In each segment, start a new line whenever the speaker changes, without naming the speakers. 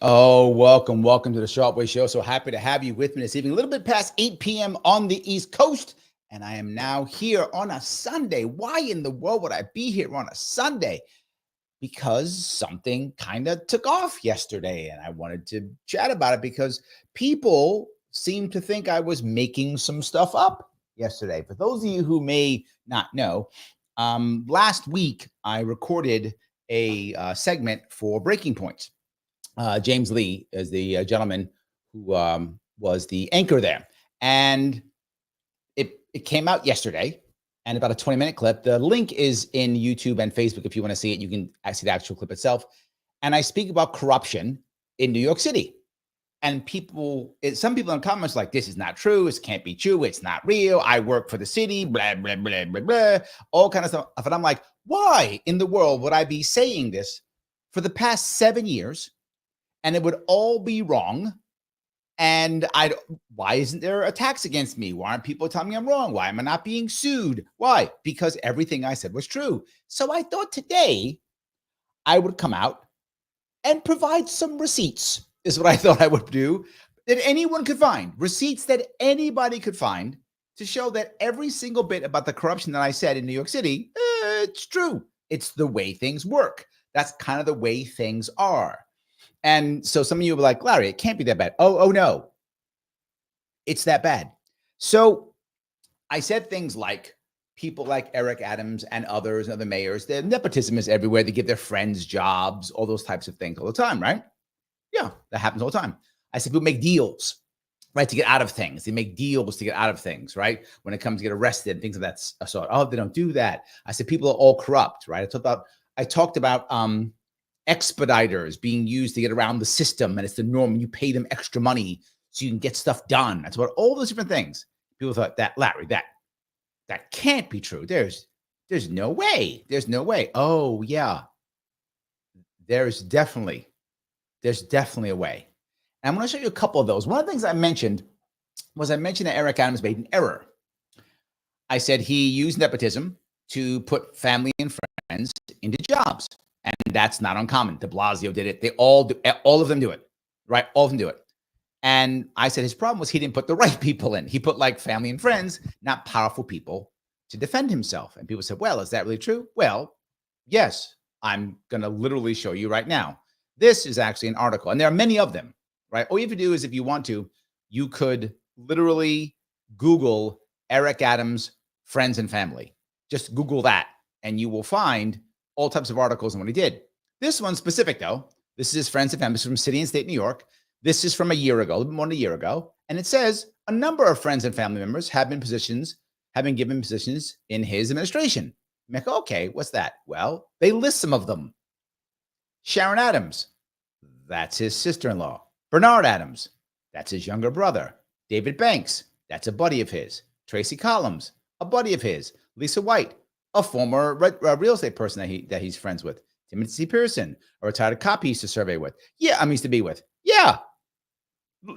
Oh, welcome to the Sharpe Show. So happy to have you with me this evening. A little bit past 8 p.m. on the East Coast, and I am now here on a Sunday. Why in the world would I be here on a Sunday? Because something kind of took off yesterday, and I wanted to chat about it because people seem to think I was making some stuff up yesterday. For those of you who may not know, last week I recorded a segment for Breaking Points. James Lee is the gentleman who was the anchor there. And it came out yesterday, and about a 20-minute clip. The link is in YouTube and Facebook. If you want to see it, you can see the actual clip itself. And I speak about corruption in New York City. And some people in the comments like, this is not true. This can't be true. It's not real. I work for the city, blah, blah, blah, blah, blah, all kind of stuff. And I'm like, why in the world would I be saying this for the past 7 years? And it would all be wrong. And why isn't there attacks against me? Why aren't people telling me I'm wrong? Why am I not being sued? Why? Because everything I said was true. So I thought today I would come out and provide some receipts, is what I thought I would do, that anyone could find. Receipts that anybody could find to show that every single bit about the corruption that I said in New York City, it's true. It's the way things work. That's kind of the way things are. And so some of you were like, Larry, it can't be that bad. Oh no, it's that bad. So I said things like people like Eric Adams and others and other mayors, the nepotism is everywhere. They give their friends jobs, all those types of things all the time, right? Yeah, that happens all the time. I said people make deals, right, to get out of things. They make deals to get out of things, right? When it comes to get arrested and things of that sort. Oh, they don't do that. I said people are all corrupt, right? I talked about expediters being used to get around the system, and it's the norm. You pay them extra money so you can get stuff done. That's about all those different things. People thought that, Larry, that can't be true. There's no way. There's no way. Oh yeah, there's definitely a way. And I'm going to show you a couple of those. One of the things I mentioned that Eric Adams made an error. I said he used nepotism to put family and friends into jobs. And that's not uncommon. De Blasio did it. They all of them do it, right? All of them do it. And I said his problem was he didn't put the right people in. He put like family and friends, not powerful people to defend himself. And people said, well, is that really true? Well, yes, I'm going to literally show you right now. This is actually an article, and there are many of them, right? All you have to do is, if you want to, you could literally Google Eric Adams, friends and family. Just Google that, and you will find all types of articles on what he did. This one specific, though, this is his friends and family from City and State New York. This is from a year ago, a little bit more than a year ago. And it says a number of friends and family members have been given positions in his administration. I'm like, okay, what's that? Well, they list some of them. Sharon Adams, that's his sister-in-law. Bernard Adams, that's his younger brother. David Banks, that's a buddy of his. Tracy Collins, a buddy of his. Lisa White, a former real estate person that he's friends with. Timothy Pearson, a retired cop he used to survey with. Yeah, I mean, used to be with. Yeah.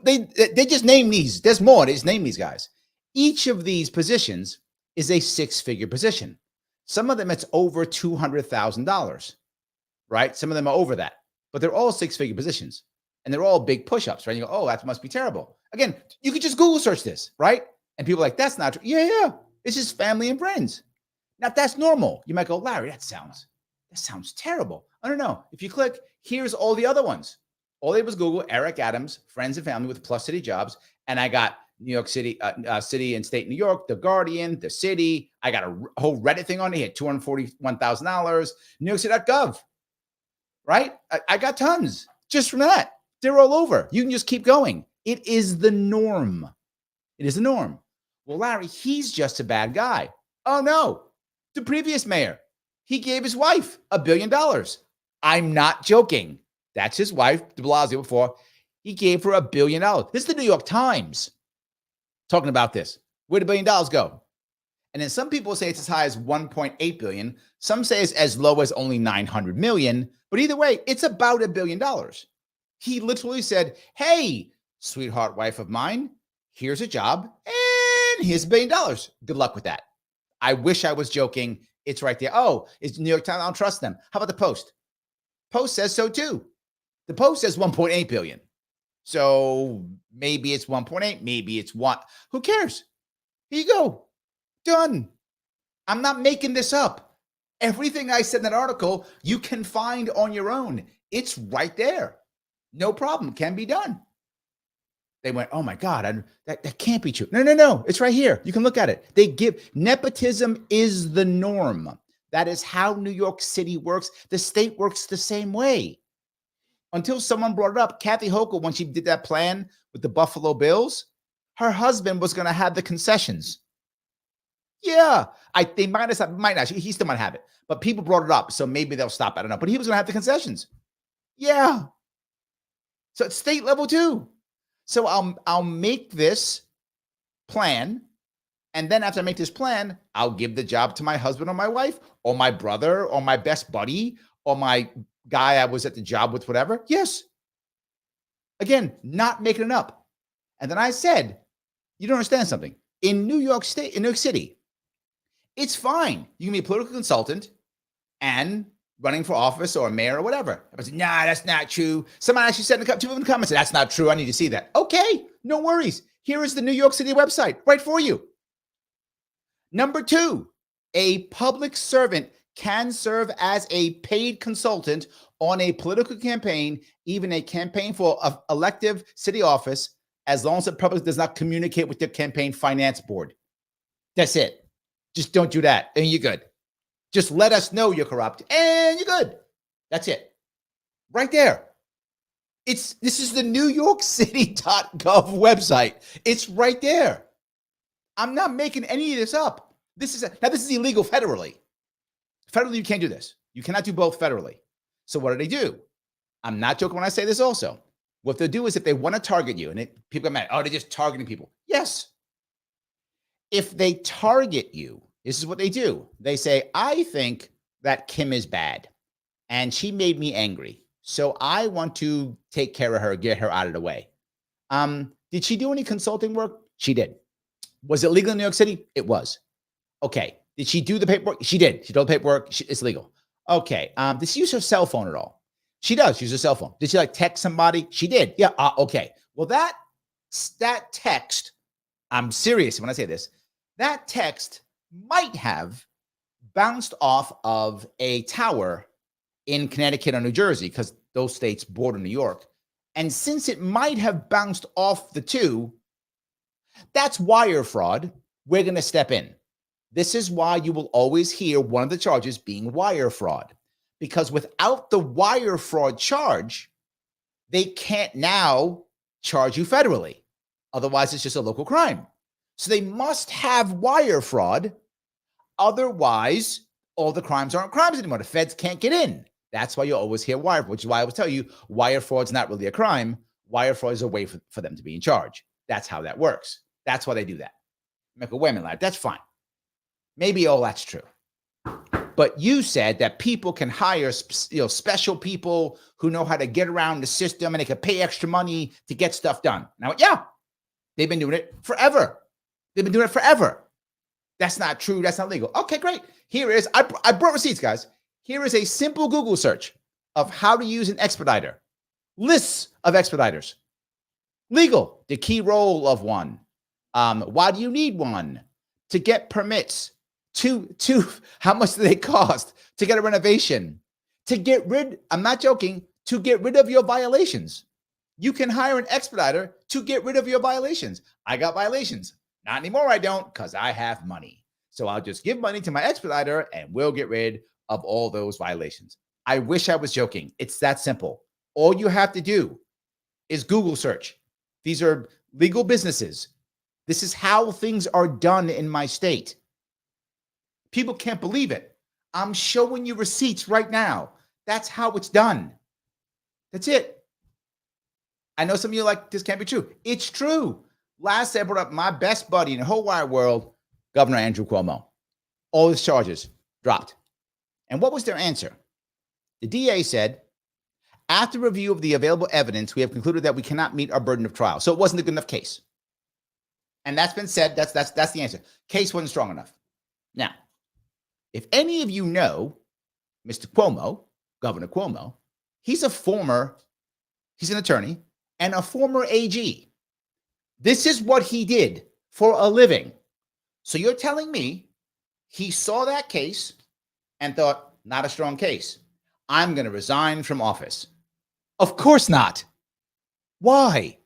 They just name these. There's more. They just name these guys. Each of these positions is a six-figure position. Some of them, it's over $200,000, right? Some of them are over that. But they're all six-figure positions. And they're all big push-ups, right? And you go, oh, that must be terrible. Again, you could just Google search this, right? And people are like, that's not true. Yeah. It's just family and friends. Now, that's normal. You might go, Larry, that sounds terrible. I don't know. If you click, here's all the other ones. All they did was Google Eric Adams, friends and family with plus city jobs. And I got New York City, City and State New York, The Guardian, The City. I got a whole Reddit thing on it. He had $241,000. NewYorkCity.gov, right? I got tons just from that. They're all over. You can just keep going. It is the norm. It is the norm. Well, Larry, he's just a bad guy. Oh, no. The previous mayor, he gave his wife $1 billion. I'm not joking. That's his wife, de Blasio, before. He gave her $1 billion. This is the New York Times talking about this. Where'd $1 billion go? And then some people say it's as high as 1.8 billion. Some say it's as low as only 900 million. But either way, it's about $1 billion. He literally said, hey, sweetheart wife of mine, here's a job and here's $1 billion. Good luck with that. I wish I was joking. It's right there. Oh, it's New York Times. I don't trust them. How about the Post? Post says so too. The Post says 1.8 billion. So maybe it's 1.8, maybe it's 1. Who cares? Here you go. Done. I'm not making this up. Everything I said in that article, you can find on your own. It's right there. No problem. Can be done. They went, oh my God, that can't be true. No. It's right here. You can look at it. Nepotism is the norm. That is how New York City works. The state works the same way. Until someone brought it up, Kathy Hochul, when she did that plan with the Buffalo Bills, her husband was going to have the concessions. Yeah, they might not. He still might have it, but people brought it up, so maybe they'll stop. I don't know, but he was going to have the concessions. Yeah, so it's state level too. So I'll make this plan, and then after I make this plan, I'll give the job to my husband or my wife or my brother or my best buddy or my guy I was at the job with, whatever. Yes. Again, not making it up. And then I said, you don't understand something. In New York City, it's fine. You can be a political consultant and running for office or a mayor or whatever. I said, nah, that's not true. Someone actually said in the comments, that's not true. I need to see that. Okay, no worries. Here is the New York City website right for you. Number 2, a public servant can serve as a paid consultant on a political campaign, even a campaign for an elective city office, as long as the public does not communicate with the campaign finance board. That's it. Just don't do that, and you're good. Just let us know you're corrupt, and you're good. That's it. Right there. This is the New York City.gov website. It's right there. I'm not making any of this up. This is illegal federally. Federally, you can't do this. You cannot do both federally. So what do they do? I'm not joking when I say this also. What they'll do is if they want to target you, and people get mad, oh, they're just targeting people. Yes. If they target you, this is what they do. They say, I think that Kim is bad, and she made me angry. So I want to take care of her, get her out of the way. Did she do any consulting work? She did. Was it legal in New York City? It was. Okay. Did she do the paperwork? She did. She did the paperwork. It's legal. Okay. Did she use her cell phone at all? She does use her cell phone. Did she text somebody? She did. Yeah. Okay. Well, that text, I'm serious when I say this, that text might have bounced off of a tower in Connecticut or New Jersey, because those states border New York. And since it might have bounced off the two, that's wire fraud. We're going to step in. This is why you will always hear one of the charges being wire fraud, because without the wire fraud charge, they can't now charge you federally. Otherwise, it's just a local crime. So they must have wire fraud. Otherwise, all the crimes aren't crimes anymore. The feds can't get in. That's why you always hear wire fraud, which is why I always tell you wire fraud is not really a crime. Wire fraud is a way for them to be in charge. That's how that works. That's why they do that. I'm like, wait a minute, that's fine. Maybe all that's true. But you said that people can hire special people who know how to get around the system and they can pay extra money to get stuff done. Now, yeah, they've been doing it forever. That's not true. That's not legal. Okay, great. Here is, I brought receipts, guys. Here is a simple Google search of how to use an expediter. Lists of expediters. Legal, the key role of one. Why do you need one? To get permits. To how much do they cost? To get a renovation. To get rid, I'm not joking, to get rid of your violations. You can hire an expediter to get rid of your violations. I got violations. Not anymore, I don't, because I have money. So I'll just give money to my expediter and we'll get rid of all those violations. I wish I was joking. It's that simple. All you have to do is Google search. These are legal businesses. This is how things are done in my state. People can't believe it. I'm showing you receipts right now. That's how it's done. That's it. I know some of you are like, this can't be true. It's true. Last I brought up my best buddy in the whole wide world, Governor Andrew Cuomo. All his charges dropped. And what was their answer? The DA said, after review of the available evidence, we have concluded that we cannot meet our burden of trial. So it wasn't a good enough case. And that's been said. That's the answer. Case wasn't strong enough. Now, if any of you know Mr. Cuomo, Governor Cuomo, he's an attorney and a former AG. This is what he did for a living. So you're telling me he saw that case and thought, not a strong case. I'm going to resign from office. Of course not. Why?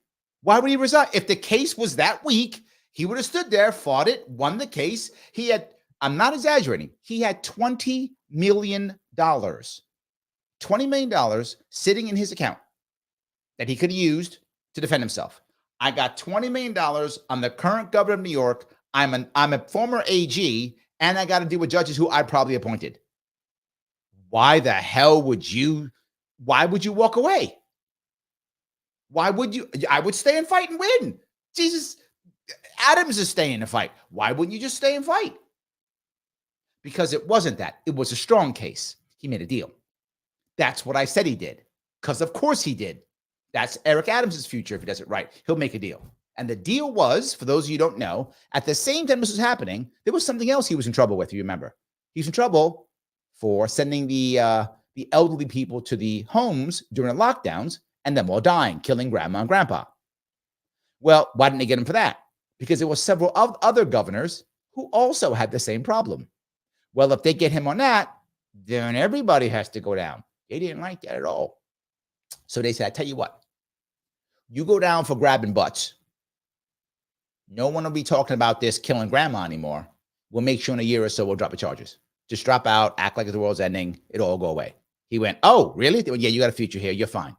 Why would he resign? If the case was that weak, he would have stood there, fought it, won the case. He had, I'm not exaggerating, he had $20 million. $20 million sitting in his account that he could have used to defend himself. I got $20 million. I'm the current governor of New York. I'm a former AG, and I got to deal with judges who I probably appointed. Why the hell would you walk away? Why would you? I would stay and fight and win. Jesus, Adams is staying in a fight. Why wouldn't you just stay and fight? Because it wasn't that. It was a strong case. He made a deal. That's what I said he did. Because of course he did. That's Eric Adams' future if he does it right. He'll make a deal. And the deal was, for those of you who don't know, at the same time this was happening, there was something else he was in trouble with, you remember. He was in trouble for sending the elderly people to the homes during the lockdowns and them all dying, killing grandma and grandpa. Well, why didn't they get him for that? Because there were several other governors who also had the same problem. Well, if they get him on that, then everybody has to go down. They didn't like that at all. So they said, I tell you what, you go down for grabbing butts. No one will be talking about this killing grandma anymore. We'll make sure in a year or so we'll drop the charges. Just drop out, act like the world's ending. It'll all go away. He went, oh, really? Yeah, you got a future here. You're fine.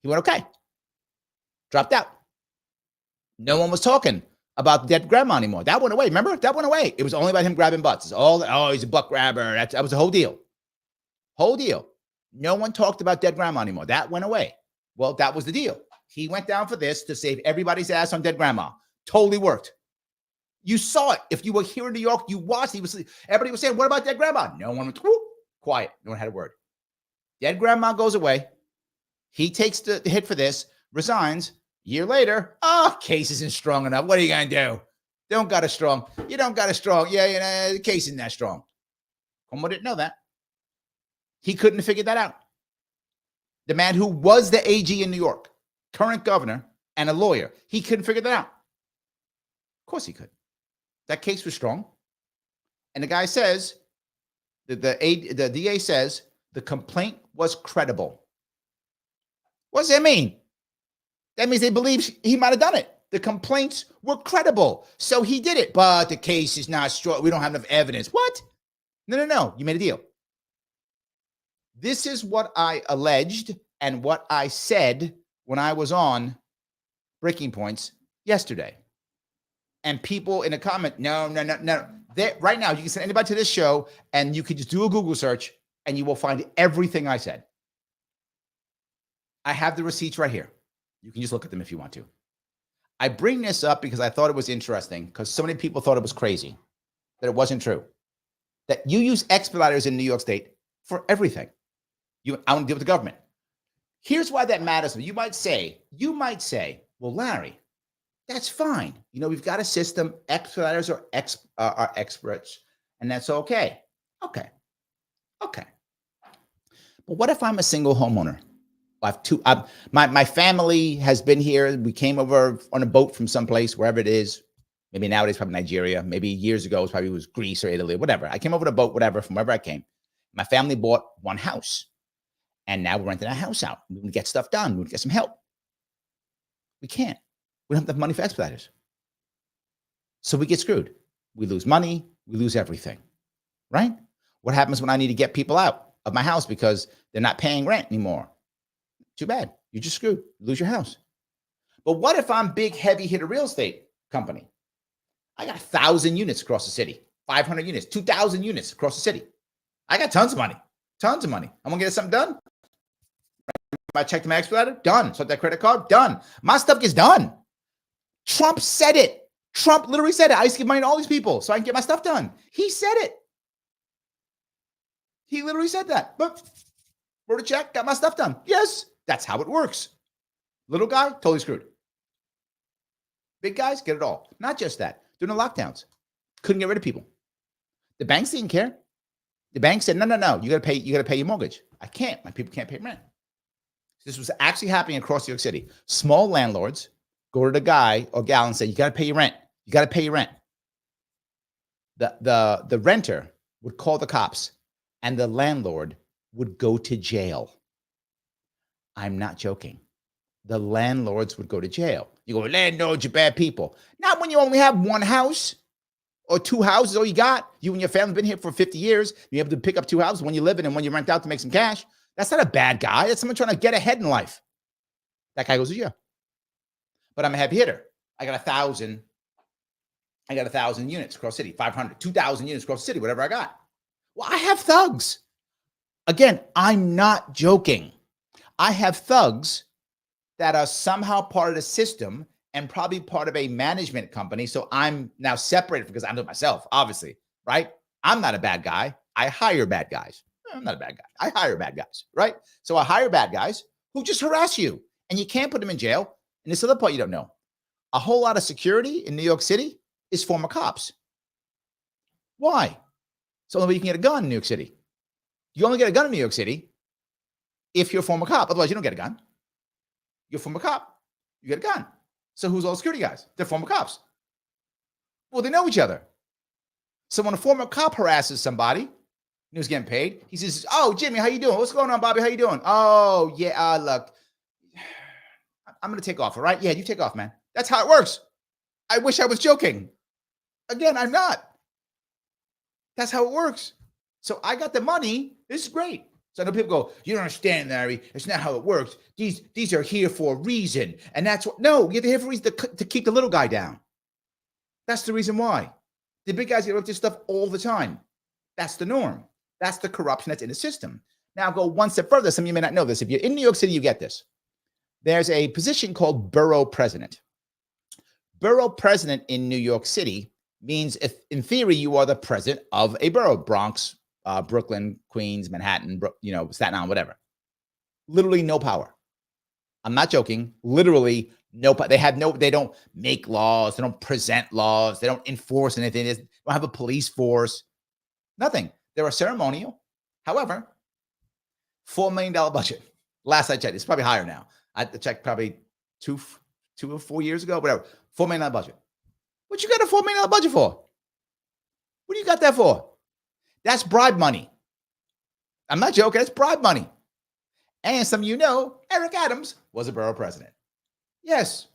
He went, okay. Dropped out. No one was talking about dead grandma anymore. That went away. Remember? That went away. It was only about him grabbing butts. It's all, oh, he's a butt grabber. That was the whole deal. Whole deal. No one talked about dead grandma anymore. That went away. Well, that was the deal. He went down for this to save everybody's ass on dead grandma. Totally worked. You saw it. If you were here in New York, you watched. Everybody was saying, what about dead grandma? No one was quiet. No one had a word. Dead grandma goes away. He takes the hit for this, resigns. Year later, case isn't strong enough. What are you going to do? You don't got a strong. Yeah, the case isn't that strong. Cuomo didn't know that. He couldn't figure that out. The man who was the AG in New York, current governor and a lawyer, he couldn't figure that out. Of course he could. That case was strong. And the guy says, the DA says, the complaint was credible. What does that mean? That means they believe he might have done it. The complaints were credible. So he did it. But the case is not strong. We don't have enough evidence. What? No. You made a deal. This is what I alleged and what I said when I was on Breaking Points yesterday. And people in the comment, no. Right now, you can send anybody to this show and you can just do a Google search and you will find everything I said. I have the receipts right here. You can just look at them if you want to. I bring this up because I thought it was interesting because so many people thought it was crazy, that it wasn't true. That you use expediters in New York State for everything. I want to deal with the government. Here's why that matters. You might say, well, Larry, that's fine. We've got a system. Expediters are experts, and that's okay. Okay. But what if I'm a single homeowner? I have two. My family has been here. We came over on a boat from someplace, wherever it is. Maybe nowadays, probably Nigeria. Maybe years ago, it was Greece or Italy, whatever. I came over on a boat, whatever, from wherever I came. My family bought one house. And now we're renting a house out. We want to get stuff done. We want to get some help. We can't. We don't have enough money for expediters. So we get screwed. We lose money. We lose everything. Right? What happens when I need to get people out of my house because they're not paying rent anymore? Too bad. You're just screwed. You lose your house. But what if I'm big, heavy hitter real estate company? I got 1,000 units across the city, 500 units, 2,000 units across the city. I got tons of money. I'm going to get something done. I check my expediter, done. So that credit card, done. My stuff gets done. Trump said it. Trump literally said it. I used to give money to all these people so I can get my stuff done. He said it. He literally said that. But wrote a check, got my stuff done. Yes, that's how it works. Little guy, totally screwed. Big guys, get it all. Not just that. During the lockdowns, couldn't get rid of people. The banks didn't care. The bank said, no, you gotta pay your mortgage. I can't. My people can't pay rent. This was actually happening across New York City. Small landlords go to the guy or gal and say, you gotta pay your rent. You gotta pay your rent. The renter would call the cops and the landlord would go to jail. I'm not joking. The landlords would go to jail. You go, landlords are bad people. Not when you only have one house or two houses, all you got. You and your family have been here for 50 years. You're able to pick up two houses when you live in and when you rent out to make some cash. That's not a bad guy. That's someone trying to get ahead in life. That guy goes to jail. But I'm a heavy hitter. I got 1,000 units across the city, 500, 2,000 units across the city, whatever I got. Well, I have thugs. Again, I'm not joking. I have thugs that are somehow part of the system and probably part of a management company. So I'm now separated because I'm doing myself, obviously, right? I'm not a bad guy. I hire bad guys. I'm not a bad guy. I hire bad guys, right? So I hire bad guys who just harass you and you can't put them in jail. And this other part you don't know. A whole lot of security in New York City is former cops. Why? It's the only way you can get a gun in New York City. You only get a gun in New York City if you're a former cop. Otherwise, you don't get a gun. You're a former cop. You get a gun. So who's all the security guys? They're former cops. Well, they know each other. So when a former cop harasses somebody, and he was getting paid, he says, oh, Jimmy, how you doing? What's going on, Bobby? How you doing? Oh, yeah, look, I'm going to take off, all right? Yeah, you take off, man. That's how it works. I wish I was joking. Again, I'm not. That's how it works. So I got the money. This is great. So I know people go, you don't understand, Larry. It's not how it works. These are here for a reason. And that's what, no, you're here for a reason to keep the little guy down. That's the reason why. The big guys get up to stuff all the time. That's the norm. That's the corruption that's in the system. Now go one step further. Some of you may not know this. If you're in New York City, you get this. There's a position called borough president. Borough president in New York City means, if in theory, you are the president of a borough, Bronx, Brooklyn, Queens, Manhattan, Staten Island, whatever. Literally no power. I'm not joking. Literally no power. They don't make laws. They don't present laws. They don't enforce anything. They don't have a police force. Nothing. They're a ceremonial. However, $4 million budget. Last I checked, it's probably higher now. I checked probably two or 4 years ago, whatever. $4 million budget. What you got a $4 million budget for? What do you got that for? That's bribe money. I'm not joking. That's bribe money. And some of you know, Eric Adams was a borough president. Yes.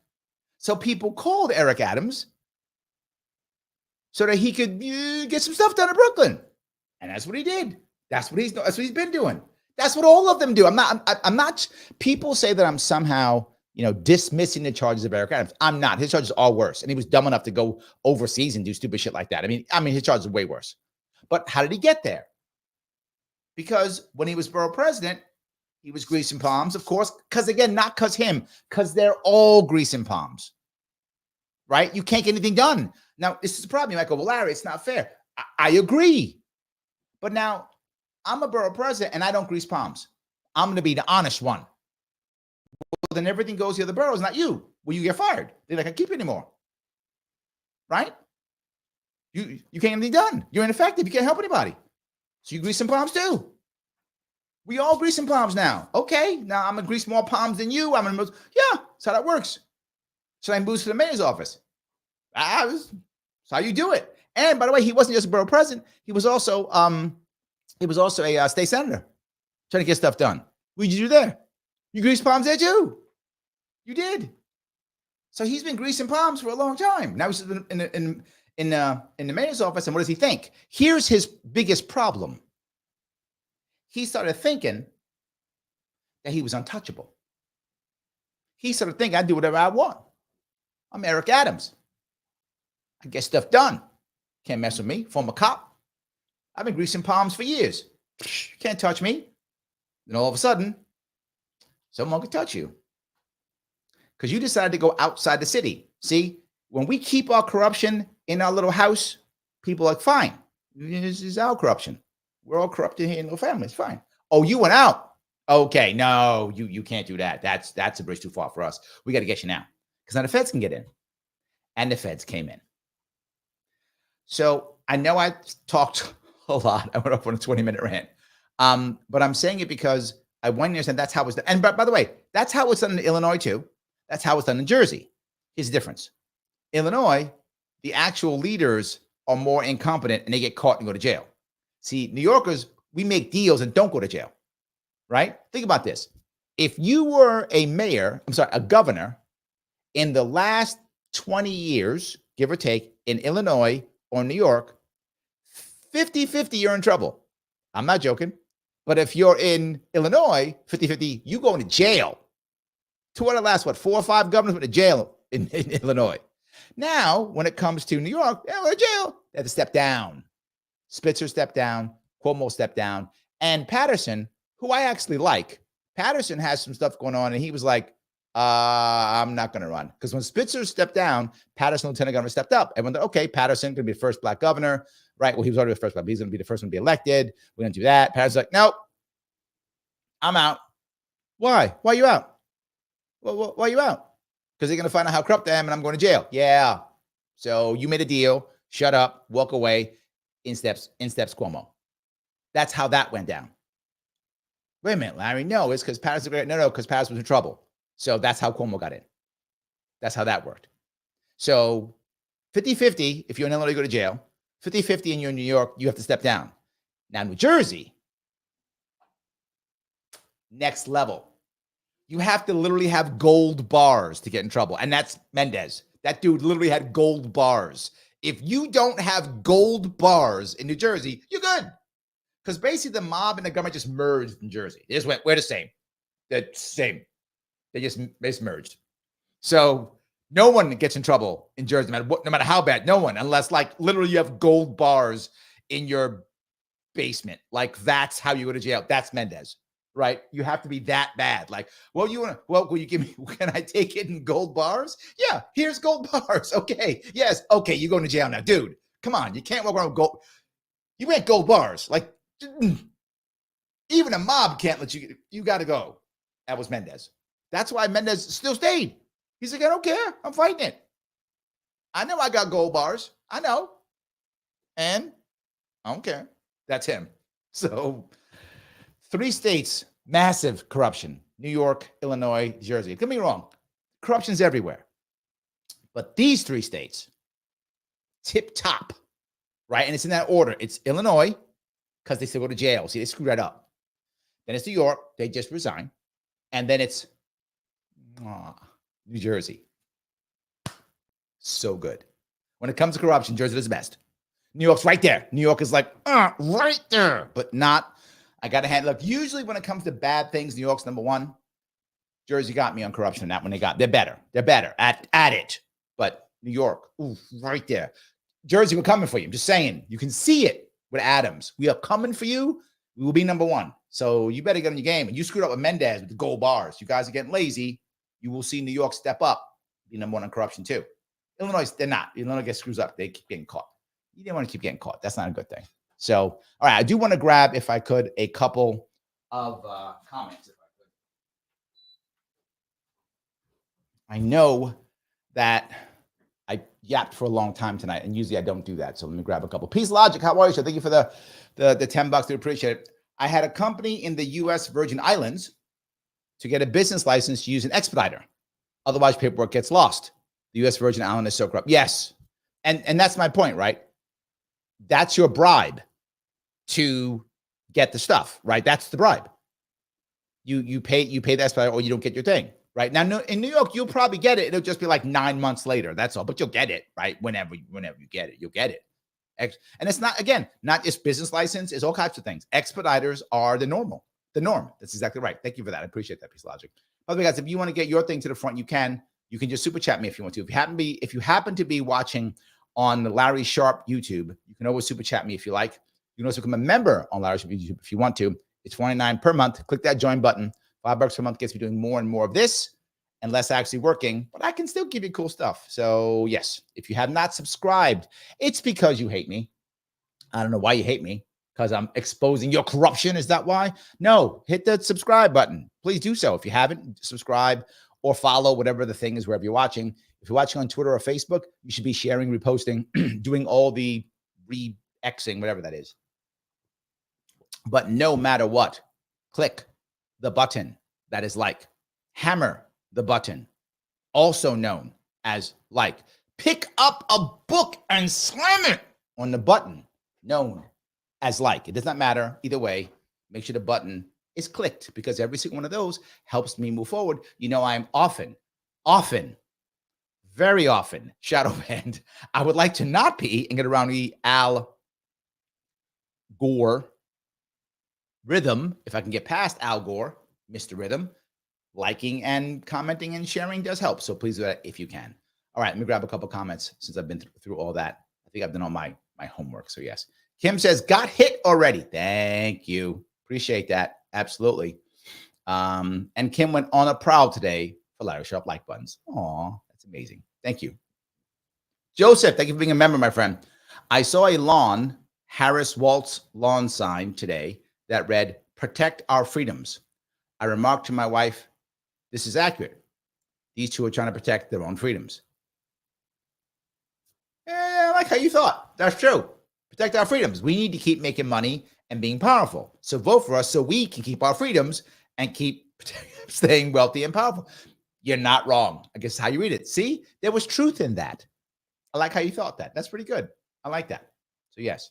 So people called Eric Adams so that he could get some stuff done in Brooklyn. And that's what he did. That's what he's been doing. That's what all of them do. I'm not, people say that I'm somehow, dismissing the charges of Eric Adams. I'm not. His charges are worse. And he was dumb enough to go overseas and do stupid shit like that. I mean, his charges are way worse. But how did he get there? Because when he was borough president, he was greasing palms, of course. Because again, not because him, because they're all greasing palms, right? You can't get anything done. Now, this is the problem. You might go, well, Larry, it's not fair. I agree. But now I'm a borough president and I don't grease palms. I'm going to be the honest one. Well, then everything goes to the other boroughs, not you. Well, you get fired. They're not going to keep you anymore. Right? You can't get anything done. You're ineffective. You can't help anybody. So you grease some palms too. We all grease some palms now. Okay, now I'm going to grease more palms than you. Yeah, that's how that works. So I moves to the mayor's office. That's how you do it. And by the way, he wasn't just a borough president. He was also a state senator trying to get stuff done. What did you do there? You greased palms there too. You did. So he's been greasing palms for a long time. Now he's in the mayor's office, and what does he think? Here's his biggest problem. He started thinking that he was untouchable. He started thinking, I do whatever I want. I'm Eric Adams. I get stuff done. Can't mess with me. Former cop. I've been greasing palms for years. Can't touch me. Then all of a sudden, someone can touch you. Because you decided to go outside the city. See, When we keep our corruption in our little house, people are like, fine, this is our corruption. We're all corrupted here in little families. Fine. Oh, you went out. Okay, no, you can't do that. That's a bridge too far for us. We got to get you now. Because now the feds can get in. And the feds came in. So I know I talked a lot. I went off on a 20-minute rant. But I'm saying it because I want you to understand that's how it's done. And by the way, that's how it's done in Illinois too. That's how it's done in Jersey. Here's the difference. Illinois, the actual leaders are more incompetent and they get caught and go to jail. See, New Yorkers, we make deals and don't go to jail, right? Think about this. If you were a governor in the last 20 years, give or take, in Illinois or New York, 50-50, you're in trouble. I'm not joking. But if you're in Illinois, 50-50, you go into jail. Two out of the last, 4 or 5 governors went to jail in Illinois. Now, when it comes to New York, they go to jail. They have to step down. Spitzer stepped down. Cuomo stepped down. And Patterson, who I actually like, Patterson has some stuff going on, and he was like, I'm not going to run. Because when Spitzer stepped down, Patterson, lieutenant governor, stepped up. Everyone thought, okay, Patterson going to be the first black governor, right? Well, he was already the first black, but he's going to be the first one to be elected. We're going to do that. Patterson's like, nope, I'm out. Why? Why are you out? Well, why are you out? Because they're going to find out how corrupt I am and I'm going to jail. Yeah. So you made a deal. Shut up. Walk away. In steps Cuomo. That's how that went down. Wait a minute, Larry. No, it's because Patterson. No, because Patterson was in trouble. So that's how Cuomo got in. That's how that worked. So 50-50, if you're in Illinois, you go to jail. 50-50 and you're in New York, you have to step down. Now, New Jersey, next level. You have to literally have gold bars to get in trouble. And that's Mendez. That dude literally had gold bars. If you don't have gold bars in New Jersey, you're good. Because basically the mob and the government just merged in Jersey. They just went, we're the same. They're same. They just merged. So no one gets in trouble in Jersey, no matter how bad. No one, unless like literally you have gold bars in your basement. Like that's how you go to jail. That's Mendez, right? You have to be that bad. Like, will you give me, can I take it in gold bars? Yeah, here's gold bars. Okay, yes. Okay, you're going to jail now. Dude, come on. You can't walk around with gold. You rent gold bars. Like, even a mob can't let you got to go. That was Mendez. That's why Mendez still stayed. He's like, I don't care. I'm fighting it. I know I got gold bars. I know. And I don't care. That's him. So 3 states, massive corruption. New York, Illinois, Jersey. Don't get me wrong. Corruption's everywhere. But these 3 states, tip top, right? And it's in that order. It's Illinois, because they still go to jail. See, they screwed that up. Then it's New York. They just resigned. And then it's New Jersey. So good. When it comes to corruption, Jersey is the best. New York's right there. New York is like, right there. But not, I got to hand, look, usually when it comes to bad things, New York's number 1. Jersey got me on corruption on that one. They're better. They're better at it. But New York, right there. Jersey, we're coming for you. I'm just saying. You can see it with Adams. We are coming for you. We will be number 1. So you better get on your game. And you screwed up with Mendez with the gold bars. You guys are getting lazy. You will see New York step up, be number 1 on corruption too. Illinois, they're not. Illinois gets screws up. They keep getting caught. You didn't want to keep getting caught. That's not a good thing. So, all right, I do want to grab, if I could, a couple of comments. If I could. I know that I yapped for a long time tonight, and usually I don't do that. So let me grab a couple. Peace Logic, how are you, sir? Thank you for the $10. Do appreciate it. I had a company in the U.S. Virgin Islands to get a business license to use an expediter. Otherwise, paperwork gets lost. The U.S. Virgin Islands is so corrupt. Yes. And that's my point, right? That's your bribe to get the stuff, right? That's the bribe. You pay the expediter or you don't get your thing, right? Now, in New York, you'll probably get it. It'll just be like 9 months later. That's all. But you'll get it, right? Whenever you get it, you'll get it. And it's not, again, not just business license. It's all types of things. Expediters are the norm. That's exactly right. Thank you for that. I appreciate that piece of logic. By the way, guys, if you want to get your thing to the front, you can just super chat me if you want to. If you happen to be watching on the Larry Sharpe YouTube, you can always super chat me if you like. You can also become a member on Larry Sharpe YouTube if you want to. It's $29 per month. Click that join button. $5 per month gets me doing more and more of this. and less actually working, but I can still give you cool stuff. So yes, if you have not subscribed, it's because you hate me. I don't know why you hate me, because I'm exposing your corruption. Is that why? No, hit the subscribe button. Please do so. If you haven't, subscribe or follow whatever the thing is wherever you're watching. If you're watching on Twitter or Facebook, you should be sharing, reposting, doing all the re-Xing, whatever that is. But no matter what, click the button that is like. Hammer the button, also known as like. Pick up a book and slam it on the button known as like. It does not matter either way. Make sure the button is clicked, because every single one of those helps me move forward. You know, I'm often, very often shadow banned. I would like to not be and get around the Al Gore rhythm. If I can get past Al Gore, Mr. Rhythm, liking and commenting and sharing does help. So please do that if you can. All right, let me grab a couple comments since I've been through all that. I think I've done all my homework. So yes. Kim says, got hit already. Thank you. Appreciate that. Absolutely. And Kim went on a prowl today for Larry Sharpe like buttons. Aw, that's amazing. Thank you. Joseph, thank you for being a member, my friend. I saw a Harris Waltz lawn sign today that read, protect our freedoms. I remarked to my wife, this is accurate. These two are trying to protect their own freedoms. I like how you thought. That's true. Protect our freedoms. We need to keep making money and being powerful. So vote for us so we can keep our freedoms and keep staying wealthy and powerful. You're not wrong. I guess how you read it. See, there was truth in that. I like how you thought that. That's pretty good. I like that. So yes.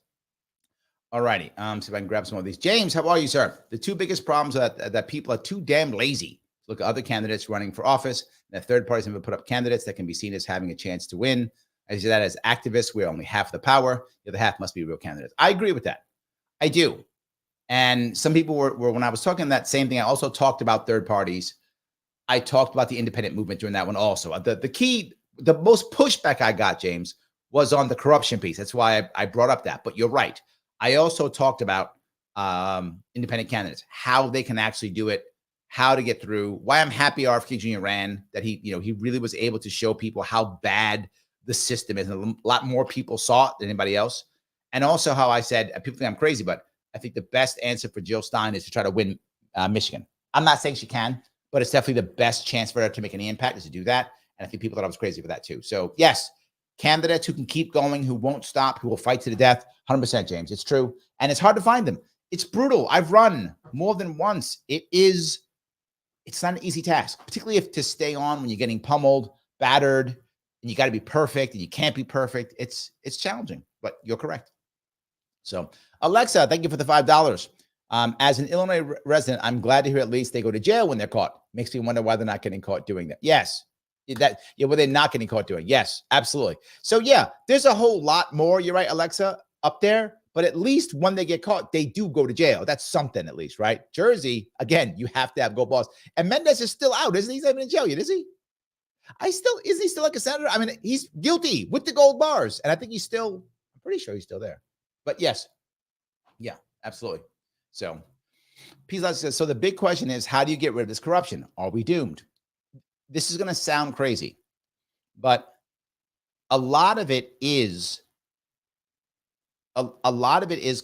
All righty. See if I can grab some of these. James, how are you, sir? The two biggest problems are that people are too damn lazy to look at other candidates running for office. And that third parties have put up candidates that can be seen as having a chance to win. I see that as activists, we're only half the power. The other half must be real candidates. I agree with that. I do. And some people were when I was talking that same thing, I also talked about third parties. I talked about the independent movement during that one also. The most pushback I got, James, was on the corruption piece. That's why I brought up that. But you're right. I also talked about independent candidates, how they can actually do it, how to get through, why I'm happy RFK Jr. ran, that he really was able to show people how bad the system is. And a lot more people saw it than anybody else. And also how I said, people think I'm crazy, but I think the best answer for Jill Stein is to try to win Michigan. I'm not saying she can, but it's definitely the best chance for her to make any impact is to do that. And I think people thought I was crazy for that too. So yes, candidates who can keep going, who won't stop, who will fight to the death. 100%, James. It's true. And it's hard to find them. It's brutal. I've run more than once. It's not an easy task, particularly if to stay on when you're getting pummeled, battered, and you got to be perfect and you can't be perfect. It's challenging, but you're correct. So Alexa, thank you for the $5. As an Illinois resident, I'm glad to hear at least they go to jail when they're caught. Makes me wonder why they're not getting caught doing that. Yes. Well, they're not getting caught doing. Yes, absolutely. So yeah, there's a whole lot more. You're right, Alexa, up there. But at least when they get caught, they do go to jail. That's something at least, right? Jersey, again, you have to have gold bars. And Mendez is still out, isn't he? He's not even in jail yet, is he? Isn't he still like a senator? I mean, he's guilty with the gold bars. And I think I'm pretty sure he's still there. But yes. Yeah, absolutely. So Pizza says, so the big question is, how do you get rid of this corruption? Are we doomed? This is going to sound crazy, but a lot of it is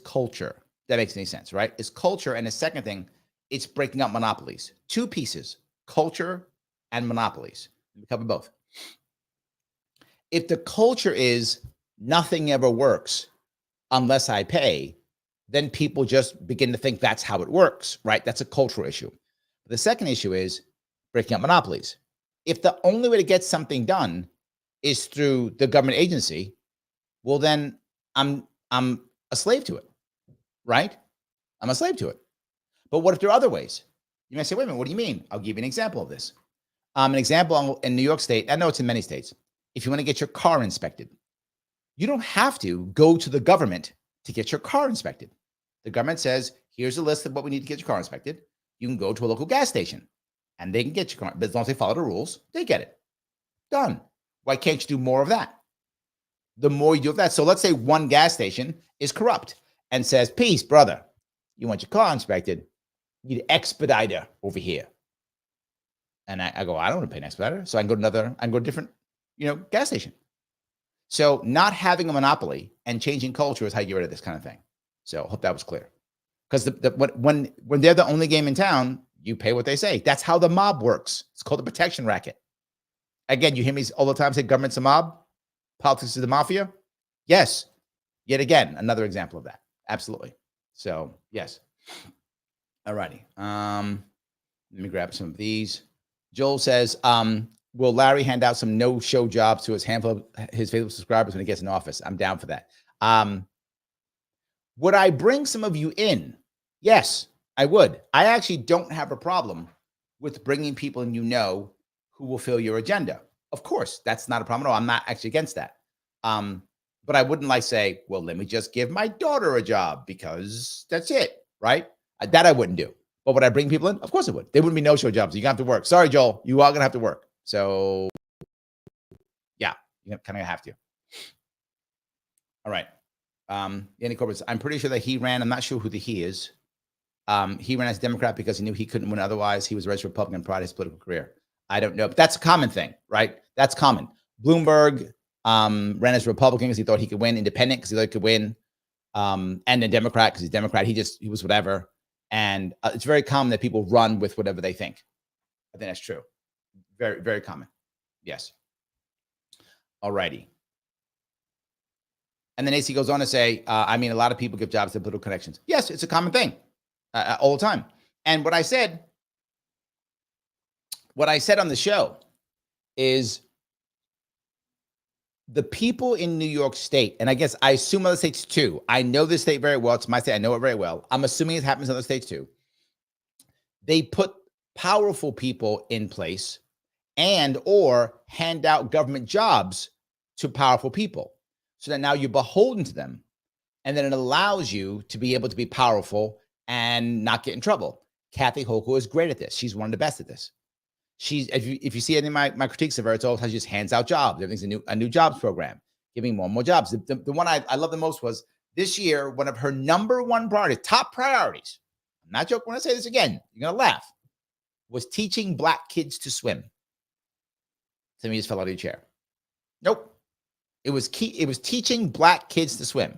culture. That makes any sense, right? It's culture. And the second thing, it's breaking up monopolies. Two pieces, culture and monopolies. We cover both. If the culture is nothing ever works unless I pay, then people just begin to think that's how it works, right? That's a cultural issue. The second issue is breaking up monopolies. If the only way to get something done is through the government agency, well, then I'm a slave to it, right? I'm a slave to it. But what if there are other ways? You may say, wait a minute, what do you mean? I'll give you an example of this. An example in New York State, I know it's in many states. If you want to get your car inspected, you don't have to go to the government to get your car inspected. The government says, here's a list of what we need to get your car inspected. You can go to a local gas station and they can get your car, but as long as they follow the rules, they get it. Done. Why can't you do more of that? The more you do of that. So let's say one gas station is corrupt and says, peace, brother, you want your car inspected, you need an expediter over here. And I go, I don't want to pay an expediter. So I can go to a different, gas station. So not having a monopoly and changing culture is how you get rid of this kind of thing. So hope that was clear. Because when they're the only game in town, you pay what they say. That's how the mob works. It's called the protection racket. Again, you hear me all the time say government's a mob, politics is the mafia. Yes. Yet again, another example of that. Absolutely. So yes. All righty. Let me grab some of these. Joel says, will Larry hand out some no-show jobs to his handful of his faithful subscribers when he gets in office? I'm down for that. Would I bring some of you in? Yes, I would. I actually don't have a problem with bringing people in who will fill your agenda. Of course, that's not a problem at all. I'm not actually against that. But I wouldn't say, well, let me just give my daughter a job because that's it, right? That I wouldn't do. But would I bring people in? Of course I would. There wouldn't be no-show jobs. You're going to have to work. Sorry, Joel. You are going to have to work. So, yeah, you kind of have to. All right. Andy Corbett says, I'm pretty sure that he ran. I'm not sure who the he is. He ran as a Democrat because he knew he couldn't win otherwise. He was a registered Republican prior to his political career. I don't know. But that's a common thing, right? That's common. Bloomberg ran as a Republican because he thought he could win, independent because he thought he could win, and a Democrat because he's Democrat. He was whatever. And it's very common that people run with whatever they think. I think that's true. Very, very common. Yes. All righty. And then AC goes on to say, a lot of people give jobs to political connections. Yes, it's a common thing all the time. And what I said on the show is the people in New York State, and I guess I assume other states too. I know this state very well. It's my state. I know it very well. I'm assuming it happens in other states too. They put powerful people in place and or hand out government jobs to powerful people so that now you're beholden to them. And then it allows you to be able to be powerful and not get in trouble. Kathy Hochul is great at this. She's one of the best at this. If you see any of my critiques of her, it's all how she just hands out jobs. Everything's a new jobs program, giving more and more jobs. The one I love the most was this year, one of her number one priorities, top priorities. I'm not joking when I say this again. You're going to laugh. Was teaching Black kids to swim. Some of you just fell out of your chair. Nope. It was teaching Black kids to swim.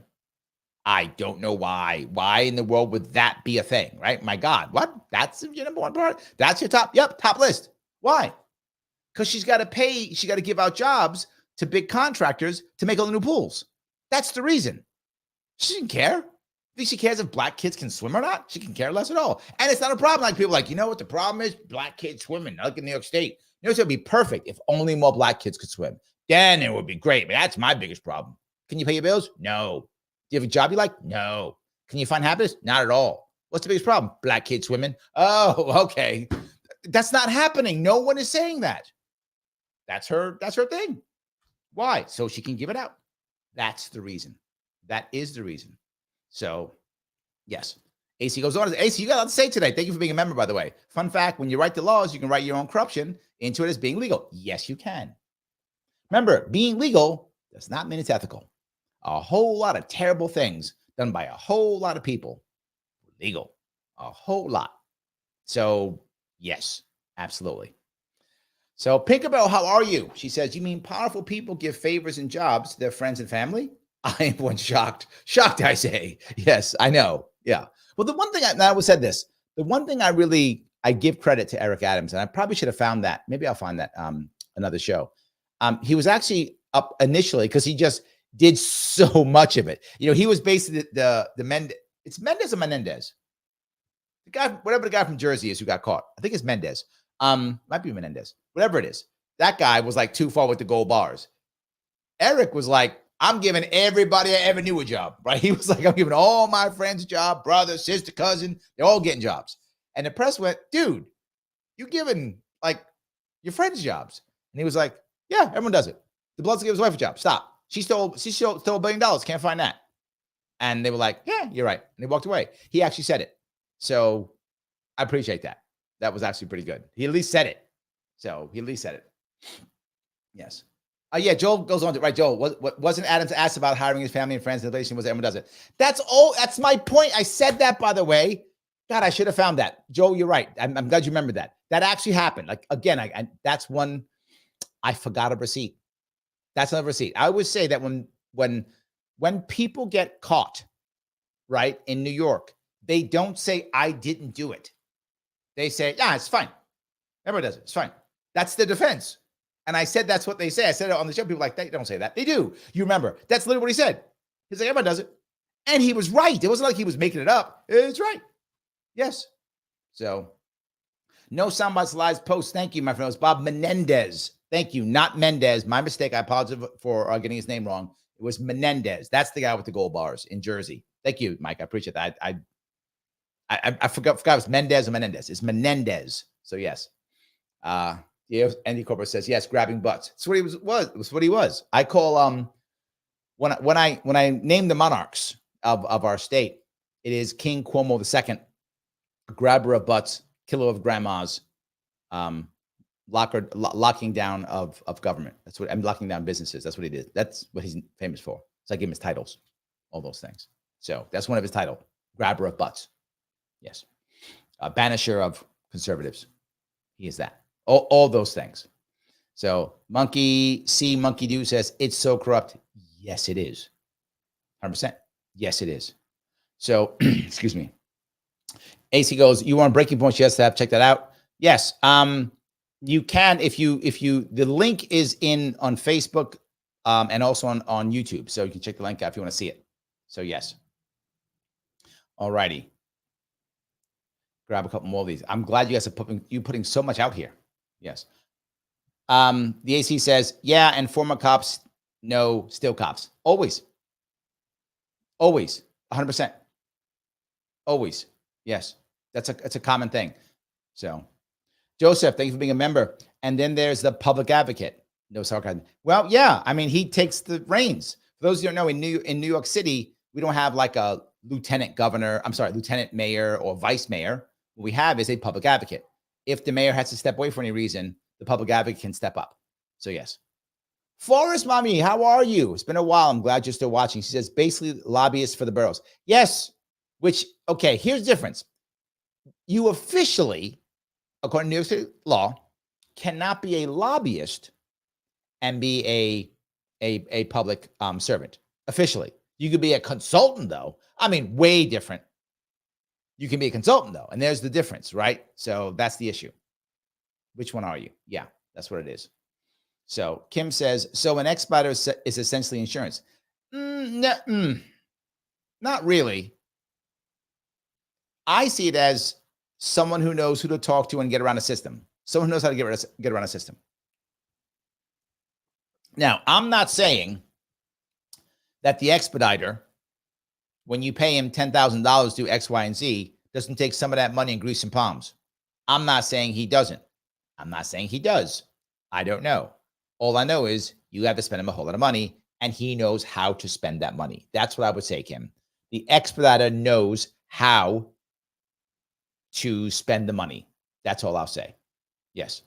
I don't know why. Why in the world would that be a thing, right? My God, what? That's your number one priority? That's your top list. Why? Because she's got to give out jobs to big contractors to make all the new pools. That's the reason. She didn't care. Think she cares if Black kids can swim or not? She can care less at all. And it's not a problem. Like people what the problem is? Black kids swimming, like in New York State. It would be perfect if only more Black kids could swim. Then it would be great. But that's my biggest problem. Can you pay your bills? No. Do you have a job you like? No. Can you find happiness? Not at all. What's the biggest problem? Black kids swimming. Oh, okay. That's not happening. No one is saying that. That's her thing. Why? So she can give it out. That's the reason. That is the reason. So, yes. AC goes on. AC, you got a lot to say today. Thank you for being a member, by the way. Fun fact, when you write the laws, you can write your own corruption into it as being legal. Yes, you can. Remember, being legal does not mean it's ethical. A whole lot of terrible things done by a whole lot of people. Legal. A whole lot. So, yes, absolutely. So, Pinkabell, how are you? She says, you mean powerful people give favors and jobs to their friends and family? I am one shocked. Shocked, I say. Yes, I know. Yeah. Well, the one thing I always said this. The one thing I give credit to Eric Adams, and I probably should have found that. Maybe I'll find that another show. He was actually up initially because he just did so much of it. He was basically the Mendez. It's Mendez or Menendez? The guy, whatever the guy from Jersey is who got caught. I think it's Mendez. Might be Menendez. Whatever it is. That guy was like too far with the gold bars. Eric was like, I'm giving everybody I ever knew a job, right? He was like, I'm giving all my friends a job, brother, sister, cousin. They're all getting jobs. And the press went, dude, you're giving like your friends jobs. And he was like, yeah, everyone does it. The Bloods give his wife a job. Stop. She stole $1 billion. Can't find that. And they were like, yeah, you're right. And he walked away. He actually said it. So I appreciate that. That was actually pretty good. He at least said it. So he at least said it. Yes. Yeah, Joel goes on to, right, Joel, wasn't Adams asked about hiring his family and friends in the relation was everyone does it. That's my point. I said that, by the way. God, I should have found that. Joe, you're right. I'm glad you remember that. That actually happened. Like, again, that's one I forgot a receipt. That's another receipt. I always say that when people get caught, right, in New York, they don't say, I didn't do it. They say, yeah, it's fine. Everyone does it. It's fine. That's the defense. And I said, that's what they say. I said it on the show. People are like, they don't say that. They do. You remember. That's literally what he said. He's like, everyone does it. And he was right. It wasn't like he was making it up. It's right. Yes. So, no soundbites lives post. Thank you, my friend. It was Bob Menendez. Thank you. Not Mendez. My mistake. I apologize for getting his name wrong. It was Menendez. That's the guy with the gold bars in Jersey. Thank you, Mike. I appreciate that. I forgot it was Mendez or Menendez. It's Menendez. So, yes. Andy Corporate says, yes, grabbing butts. That's what he was. That's what he was. I call when I name the monarchs of our state, it is King Cuomo II, grabber of butts, killer of grandmas, locking down of government. That's what I'm locking down businesses. That's what he did. That's what he's famous for. So I give him his titles, all those things. So that's one of his titles, grabber of butts. Yes. Banisher of conservatives. He is that. All those things. So Monkey Do says, it's so corrupt. Yes, it is. 100%. Yes, it is. So, excuse me. AC goes, you want Breaking Points? Yes, check that out. Yes. You can, if you, the link is on Facebook, and also on YouTube. So you can check the link out if you want to see it. So yes. All righty. Grab a couple more of these. I'm glad you guys are putting so much out here. Yes. The AC says, yeah, and former cops, no, still cops. Always. 100%. Always. Yes. That's a common thing. So, Joseph, thank you for being a member. And then there's the public advocate. No sarcasm. Well, yeah. I mean, he takes the reins. For those who don't know, in New York City, we don't have like a lieutenant mayor or vice mayor. What we have is a public advocate. If the mayor has to step away for any reason, the public advocate can step up. So yes. Forrest Mommy, how are you? It's been a while. I'm glad you're still watching. She says, basically lobbyists for the boroughs. Yes. Which, okay, here's the difference. You officially, according to New York City law, cannot be a lobbyist and be a public servant. Officially. You could be a consultant, though. I mean, way different. You can be a consultant, though. And there's the difference, right? So that's the issue. Which one are you? Yeah, that's what it is. So Kim says, so an expediter is essentially insurance. Not really. I see it as someone who knows who to talk to and get around a system. Someone who knows how to get around a system. Now, I'm not saying that the expediter, when you pay him $10,000 to do X, Y, and Z, doesn't take some of that money and grease some palms. I'm not saying he doesn't. I'm not saying he does. I don't know. All I know is you have to spend him a whole lot of money, and he knows how to spend that money. That's what I would say, Kim. The expediter knows how to spend the money. That's all I'll say. Yes.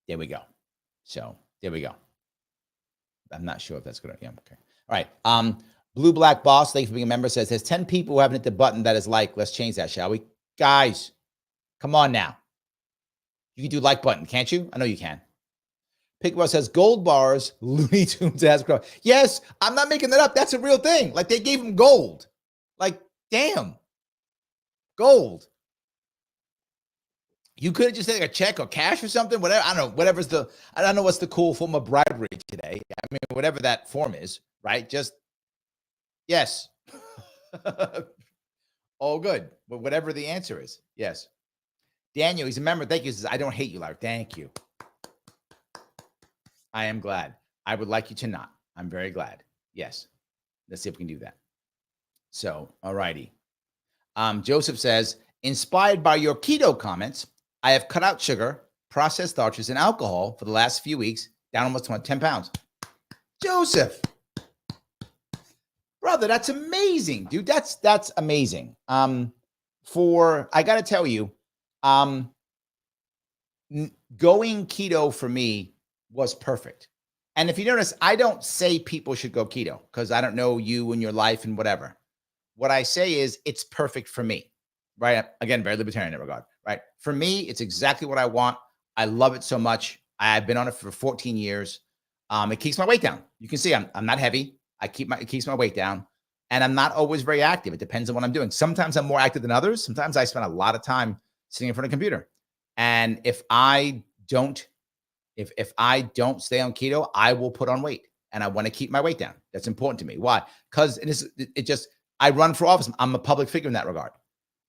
There we go. So there we go. I'm not sure if that's good. Yeah, okay. All right. Blue Black Boss, thank you for being a member, says, there's 10 people who haven't hit the button that is like. Let's change that, shall we? Guys, come on now. You can do like button, can't you? I know you can. Pickwell says, gold bars, Looney Tunes has grown. Yes, I'm not making that up. That's a real thing. Like, they gave him gold. Like, damn. Gold. You could have just taken a check or cash or something, whatever. I don't know. I don't know what's the cool form of bribery today. I mean, whatever that form is, right? Just, yes. All good. But whatever the answer is, yes. Daniel, he's a member. Thank you. He says, I don't hate you, Larry. Thank you. I am glad. I would like you to not. I'm very glad. Yes. Let's see if we can do that. So, all righty. Joseph says, inspired by your keto comments, I have cut out sugar, processed starches, and alcohol for the last few weeks, down almost 10 pounds. Joseph, brother, that's amazing, dude. That's amazing. I got to tell you, going keto for me was perfect. And if you notice, I don't say people should go keto because I don't know you and your life and whatever. What I say is it's perfect for me. right? Again, very libertarian in that regard, right? For me, it's exactly what I want. I love it so much. I've been on it for 14 years. It keeps my weight down. You can see I'm not heavy. It keeps my weight down, and I'm not always very active. It depends on what I'm doing. Sometimes I'm more active than others. Sometimes I spend a lot of time sitting in front of a computer. And if I don't stay on keto, I will put on weight, and I want to keep my weight down. That's important to me. Why? Because I run for office. I'm a public figure in that regard.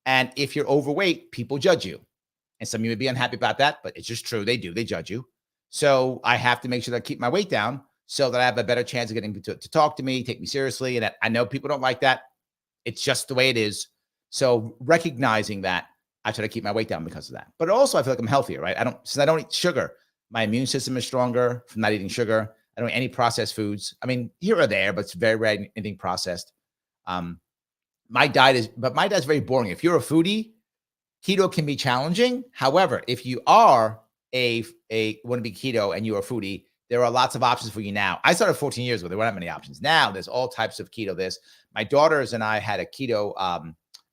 And if you're overweight, people judge you. And some of you may be unhappy about that, but it's just true. They do. They judge you. So I have to make sure that I keep my weight down so that I have a better chance of getting to talk to me, take me seriously. And I know people don't like that. It's just the way it is. So recognizing that, I try to keep my weight down because of that. But also I feel like I'm healthier, right? Since I don't eat sugar, my immune system is stronger from not eating sugar. I don't eat any processed foods. I mean, here or there, but it's very rare anything processed. My diet is very boring. If you're a foodie, keto can be challenging. However, if you are want to be keto and you're a foodie, there are lots of options for you now. I started 14 years ago. There weren't that many options. Now there's all types of keto. My daughters and I had a keto,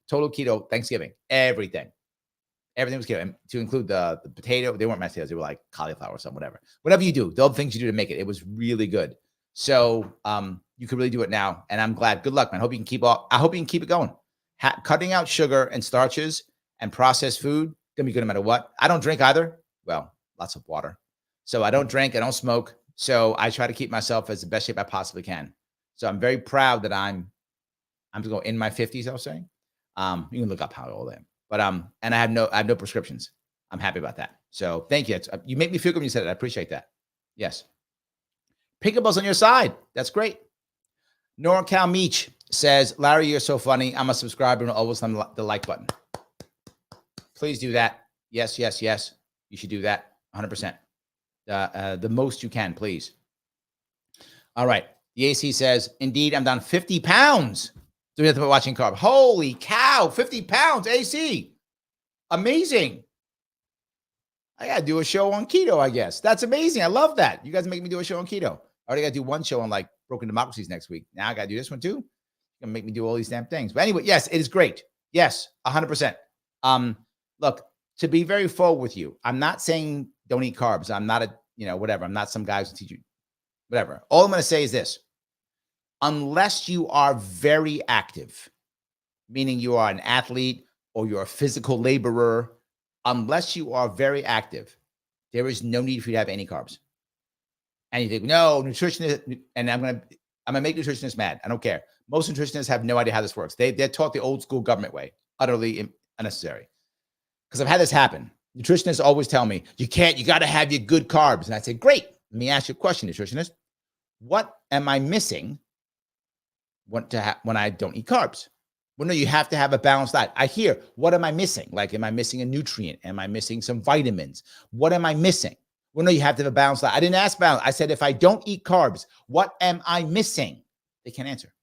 total keto Thanksgiving. Everything was keto, and to include the potato. They weren't mashed potatoes. They were like cauliflower or something, whatever you do, the other things you do to make it. It was really good. So you could really do it now. And I'm glad. Good luck, man. I hope you can keep it going. Cutting out sugar and starches and processed food, gonna be good no matter what. I don't drink either. Well, lots of water. So I don't drink, I don't smoke. So I try to keep myself as the best shape I possibly can. So I'm very proud that I'm just going in my 50s, I'll say. You can look up how old I am. But and I have no prescriptions. I'm happy about that. So thank you. You make me feel good when you said it. I appreciate that. Yes. Pickable's on your side. That's great. NorCal Meech says, Larry, you're so funny. I'm a subscriber and always on the like button. Please do that. Yes. You should do that 100%. The most you can, please. All right. The AC says, indeed, I'm down 50 pounds. So we have to be watching carb. Holy cow, 50 pounds, AC. Amazing. I got to do a show on keto, I guess. That's amazing. I love that. You guys make me do a show on keto. I already got to do one show on like broken democracies next week. Now I got to do this one too. You're going to make me do all these damn things. But anyway, yes, it is great. Yes, 100%. Look, to be very forward with you, I'm not saying don't eat carbs. I'm not whatever. I'm not some guy who teach you whatever. All I'm going to say is this. Unless you are very active, meaning you are an athlete or you're a physical laborer, unless you are very active, there is no need for you to have any carbs. And you think, no, nutritionists, and I'm gonna make nutritionists mad. I don't care. Most nutritionists have no idea how this works. They're taught the old school government way, utterly unnecessary. Because I've had this happen. Nutritionists always tell me, you got to have your good carbs. And I say, great. Let me ask you a question, nutritionist. What am I missing when I don't eat carbs? Well, no, you have to have a balanced diet. I hear, what am I missing? Like, am I missing a nutrient? Am I missing some vitamins? What am I missing? Well, no, you have to have a balanced diet. I didn't ask balance. I said, if I don't eat carbs, what am I missing? They can't answer.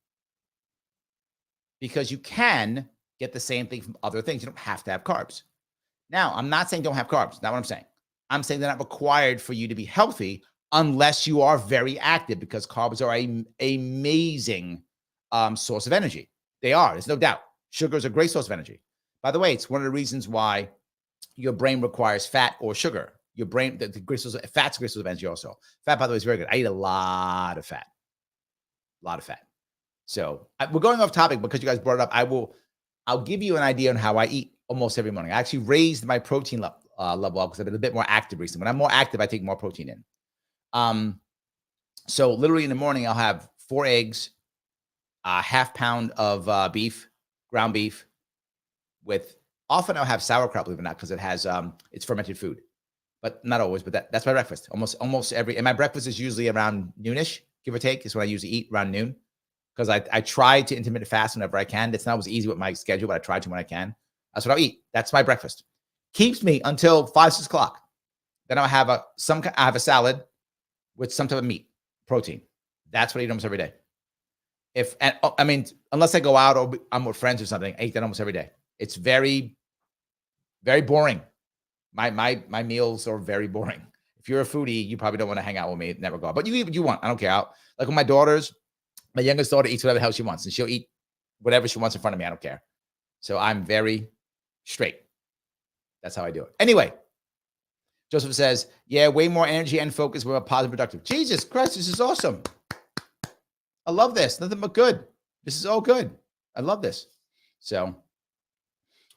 Because you can get the same thing from other things. You don't have to have carbs. Now, I'm not saying don't have carbs. Not what I'm saying. I'm saying they're not required for you to be healthy unless you are very active, because carbs are an amazing source of energy. They are. There's no doubt. Sugar is a great source of energy. By the way, it's one of the reasons why your brain requires fat or sugar. Your brain, fat's a great source of energy also. Fat, by the way, is very good. I eat a lot of fat. So we're going off topic because you guys brought it up. I'll give you an idea on how I eat almost every morning. I actually raised my protein level because I've been a bit more active recently. When I'm more active, I take more protein in. So literally in the morning, I'll have 4 eggs, a half pound of beef, ground beef, often I'll have sauerkraut, believe it or not, because it has it's fermented food, but not always. But that's my breakfast. Almost and my breakfast is usually around noonish, give or take, is when I usually eat around noon. Because I try to intermittent fast whenever I can. It's not always easy with my schedule, but I try to when I can. That's what I'll eat. That's my breakfast. Keeps me until 5, 6 o'clock. Then I'll have I have a salad with some type of meat, protein. That's what I eat almost every day. Unless I go out or I'm with friends or something, I eat that almost every day. It's very, very boring. My meals are very boring. If you're a foodie, you probably don't want to hang out with me. Never go out. But you eat what you want. I don't care. Like with my daughters, my youngest daughter eats whatever the hell she wants, and she'll eat whatever she wants in front of me. I don't care. So I'm very, straight. That's how I do it. Anyway, Joseph says, yeah, way more energy and focus. We're positive, productive. Jesus Christ, this is awesome. I love this. Nothing but good. This is all good. I love this. So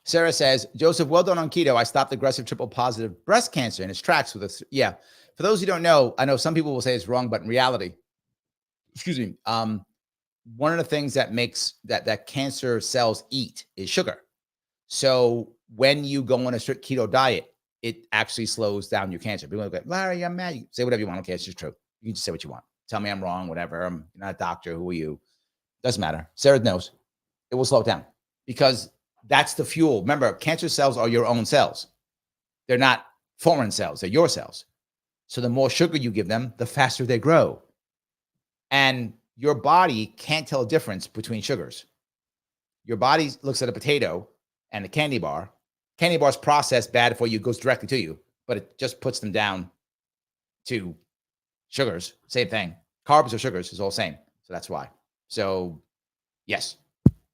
Sarah says, Joseph, well done on keto. I stopped aggressive triple positive breast cancer in its tracks with a, yeah. For those who don't know, I know some people will say it's wrong, but in reality, excuse me, one of the things that makes that cancer cells eat is sugar. So when you go on a strict keto diet, it actually slows down your cancer. People go, Larry, I'm mad. You say whatever you want. Okay, it's just true. You can just say what you want. Tell me I'm wrong, whatever. I'm not a doctor. Who are you? Doesn't matter. Sarah knows. It will slow it down because that's the fuel. Remember, cancer cells are your own cells. They're not foreign cells. They're your cells. So the more sugar you give them, the faster they grow. And your body can't tell a difference between sugars. Your body looks at a potato and a candy bar. Candy bars processed bad for you, goes directly to you, but it just puts them down to sugars. Same thing. Carbs or sugars is all the same. So that's why. So yes,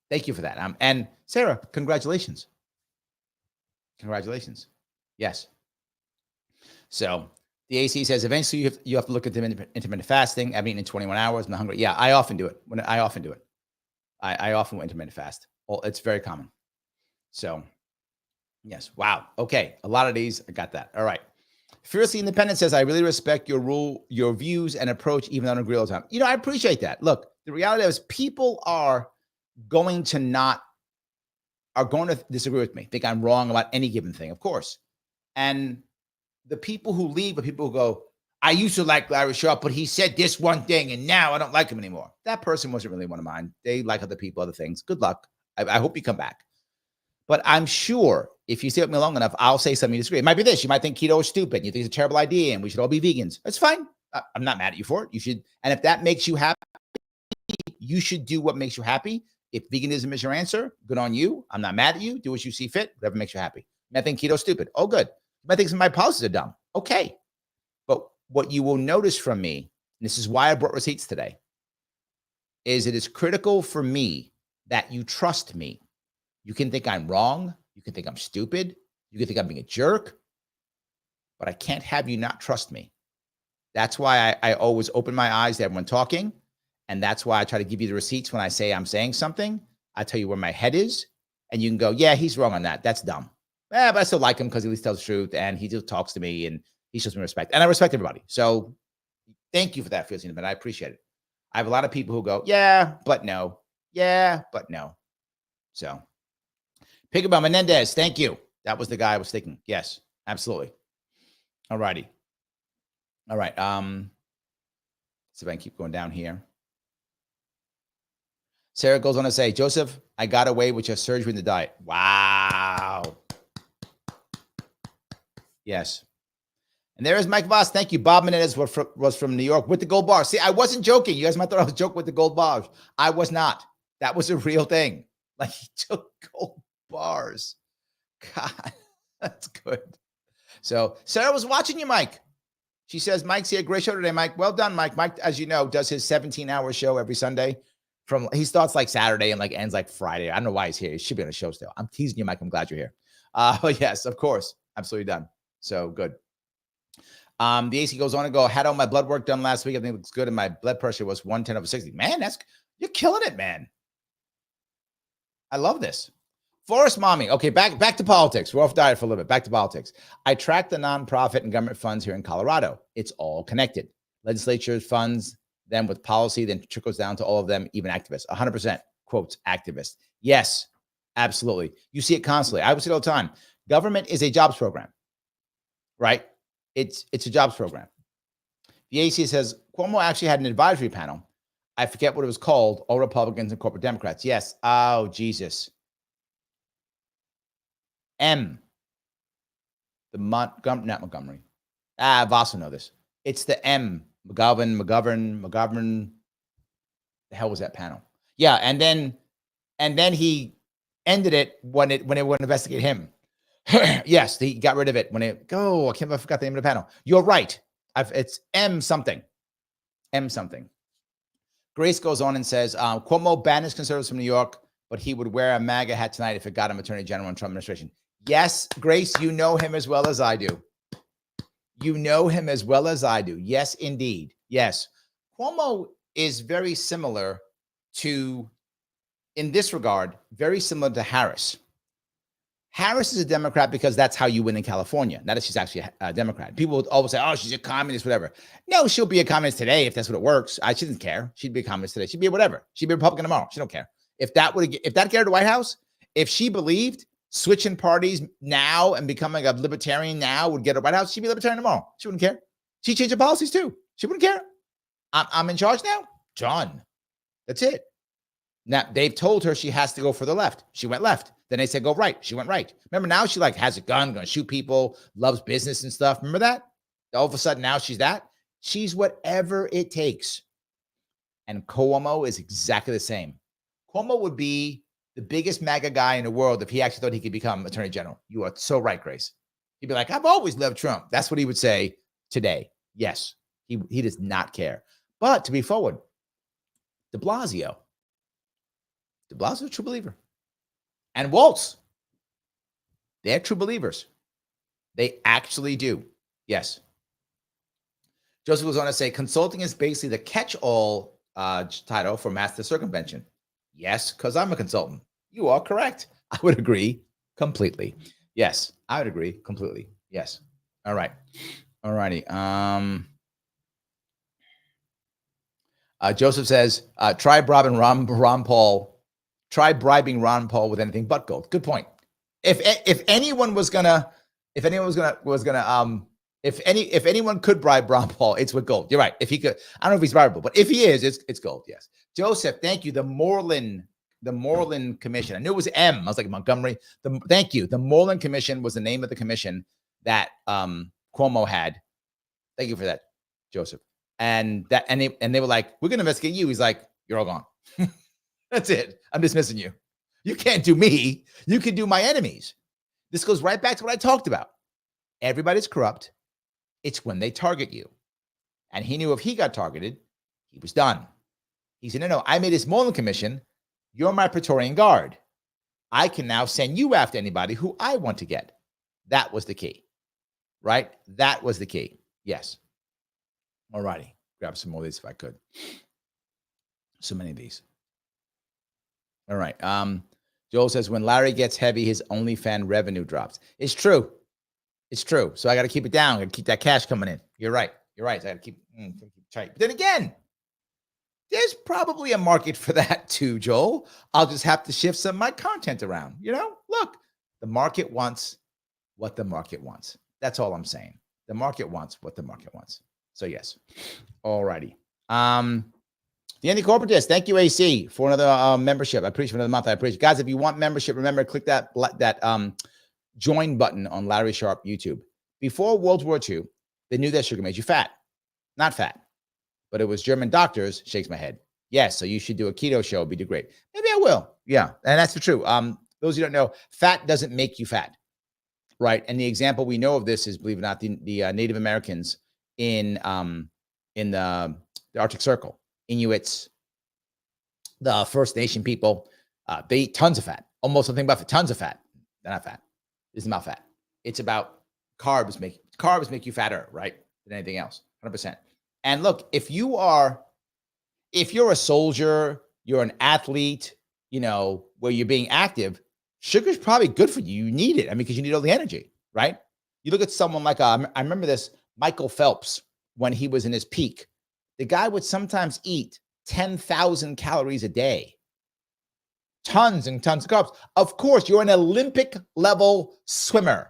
thank you for that. And Sarah, congratulations. Congratulations. Yes. So the AC says eventually you have to look at intermittent fasting. I've eaten in 21 hours. I'm not hungry. Yeah, I often do it. I often do it. I often intermittent fast. Well, it's very common. So yes. Wow. Okay. A lot of these. I got that. All right. Fiercely Independent says, I really respect your views and approach, even on a grill time. I appreciate that. Look, the reality is people are going to disagree with me, think I'm wrong about any given thing, of course. And the people who leave are people who go, I used to like Larry Sharpe, but he said this one thing, and now I don't like him anymore. That person wasn't really one of mine. They like other people, other things. Good luck. I hope you come back. But I'm sure if you stay with me long enough, I'll say something you disagree. It might be this. You might think keto is stupid. You think it's a terrible idea and we should all be vegans. That's fine. I'm not mad at you for it. You should. And if that makes you happy, you should do what makes you happy. If veganism is your answer, good on you. I'm not mad at you. Do what you see fit. Whatever makes you happy. I think keto is stupid. Oh, good. I think some of my policies are dumb. Okay. But what you will notice from me, and this is why I brought receipts today, is it is critical for me that you trust me. You can think I'm wrong. You can think I'm stupid. You can think I'm being a jerk, but I can't have you not trust me. That's why I always open my eyes to everyone talking. And that's why I try to give you the receipts when I say I'm saying something. I tell you where my head is and you can go, yeah, he's wrong on that. That's dumb. But I still like him because he at least tells the truth and he just talks to me and he shows me respect. And I respect everybody. So thank you for that, Fierce Independent. I appreciate it. I have a lot of people who go, yeah, but no. Yeah, but no. So Pickleball Menendez, thank you. That was the guy I was thinking. Yes, absolutely. All righty. All right. See if I can keep going down here. Sarah goes on to say, Joseph, I got away with your surgery in the diet. Wow. Yes. And there is Mike Voss. Thank you. Bob Menendez was from New York with the gold bars. See, I wasn't joking. You guys might thought I was joking with the gold bars. I was not. That was a real thing. Like he took gold bars. God, that's good. So Sarah was watching you, Mike. She says, Mike's here. Great show today, Mike. Well done, Mike. Mike, as you know, does his 17-hour show every Sunday. He starts like Saturday and like ends like Friday. I don't know why he's here. He should be on a show still. I'm teasing you, Mike. I'm glad you're here. But yes, of course. Absolutely done. So good. The AC goes on to go, had all my blood work done last week. I think it looks good. And my blood pressure was 110/60. Man, you're killing it, man. I love this. Forest Mommy. Okay, back to politics. We're off diet for a little bit. Back to politics. I track the nonprofit and government funds here in Colorado. It's all connected. Legislature funds them with policy, then trickles down to all of them, even activists. 100% quotes activists. Yes, absolutely. You see it constantly. I would say it all the time. Government is a jobs program, right? It's a jobs program. The AC says, Cuomo actually had an advisory panel. I forget what it was called. All Republicans and corporate Democrats. Yes. Oh, Jesus. M. Not Montgomery. Voss will know this. It's the M. McGovern. The hell was that panel? Yeah, and then he ended it when it would investigate him. Yes, he got rid of it when I forgot the name of the panel. You're right. It's M something. M something. Grace goes on and says, Cuomo banished conservatives from New York, but he would wear a MAGA hat tonight if it got him Attorney General in Trump administration. Yes, Grace, you know him as well as I do. You know him as well as I do. Yes, indeed. Yes. Cuomo is very similar to, in this regard, very similar to Harris. Harris is a Democrat because that's how you win in California. Not that she's actually a Democrat. People would always say, oh, she's a communist, whatever. No, she'll be a communist today if that's what it works. She doesn't care. She'd be a communist today. She'd be whatever. She'd be a Republican tomorrow. She don't care. If that got her to the White House, if she believed switching parties now and becoming a libertarian now would get her White House, she'd be libertarian tomorrow. She wouldn't care. She'd change her policies too. She wouldn't care. I'm in charge now. Done. That's it. Now, they've told her she has to go for the left. She went left. Then they said, go right. She went right. Remember, now she has a gun, going to shoot people, loves business and stuff. Remember that? All of a sudden, now she's that. She's whatever it takes. And Cuomo is exactly the same. Cuomo would be the biggest MAGA guy in the world if he actually thought he could become attorney general. You are so right, Grace. He'd be like, I've always loved Trump. That's what he would say today. Yes, he does not care. But to be forward, de Blasio is a true believer. And Waltz, they're true believers. They actually do. Yes. Joseph goes on to say, consulting is basically the catch-all title for master circumvention. Yes, because I'm a consultant. You are correct. I would agree completely. Yes, I would agree completely. Yes. All right. All righty. Joseph says, try bribing Ron Paul. Try bribing Ron Paul with anything but gold. Good point. If anyone could bribe Ron Paul, it's with gold. You're right. If he could, I don't know if he's bribable, but if he is, it's gold. Yes. Joseph, thank you. The Moreland Commission. I knew it was M. I was like Montgomery. Thank you. The Moreland Commission was the name of the commission that Cuomo had. Thank you for that, Joseph. And they were like, we're going to investigate you. He's like, you're all gone. That's it. I'm dismissing you. You can't do me. You can do my enemies. This goes right back to what I talked about. Everybody's corrupt. It's when they target you. And he knew if he got targeted, he was done. He said, no, I made this Moreland Commission. You're my Praetorian Guard. I can now send you after anybody who I want to get. That was the key, right? That was the key. Yes. All righty. Grab some more of these if I could. So many of these. All right. Joel says, when Larry gets heavy, his OnlyFans revenue drops. It's true. It's true. So I got to keep it down. I got to keep that cash coming in. You're right. You're right. So I got to keep tight. But then again, there's probably a market for that too, Joel. I'll just have to shift some of my content around. Look, the market wants what the market wants. That's all I'm saying. The market wants what the market wants. So yes. All righty. The Andy Corporatist, thank you, AC, for another membership. I appreciate another month. I appreciate it. Guys, if you want membership, remember, click that join button on Larry Sharpe YouTube. Before World War II, they knew that sugar made you fat. Not fat. But it was German doctors, shakes my head. Yes, so you should do a keto show. It'd be great. Maybe I will. Yeah, and that's the truth. Those who don't know, fat doesn't make you fat, right? And the example we know of this is, believe it or not, the Native Americans in the Arctic Circle. Inuits, the First Nation people, they eat tons of fat. Almost nothing but tons of fat. They're not fat. This is not fat. It's about carbs make you fatter, right? Than anything else. 100%. And look, if you're a soldier, you're an athlete, where you're being active, sugar is probably good for you. You need it. I mean, because you need all the energy, right? You look at someone like I remember this Michael Phelps when he was in his peak. The guy would sometimes eat 10,000 calories a day. Tons and tons of carbs. Of course, you're an Olympic level swimmer.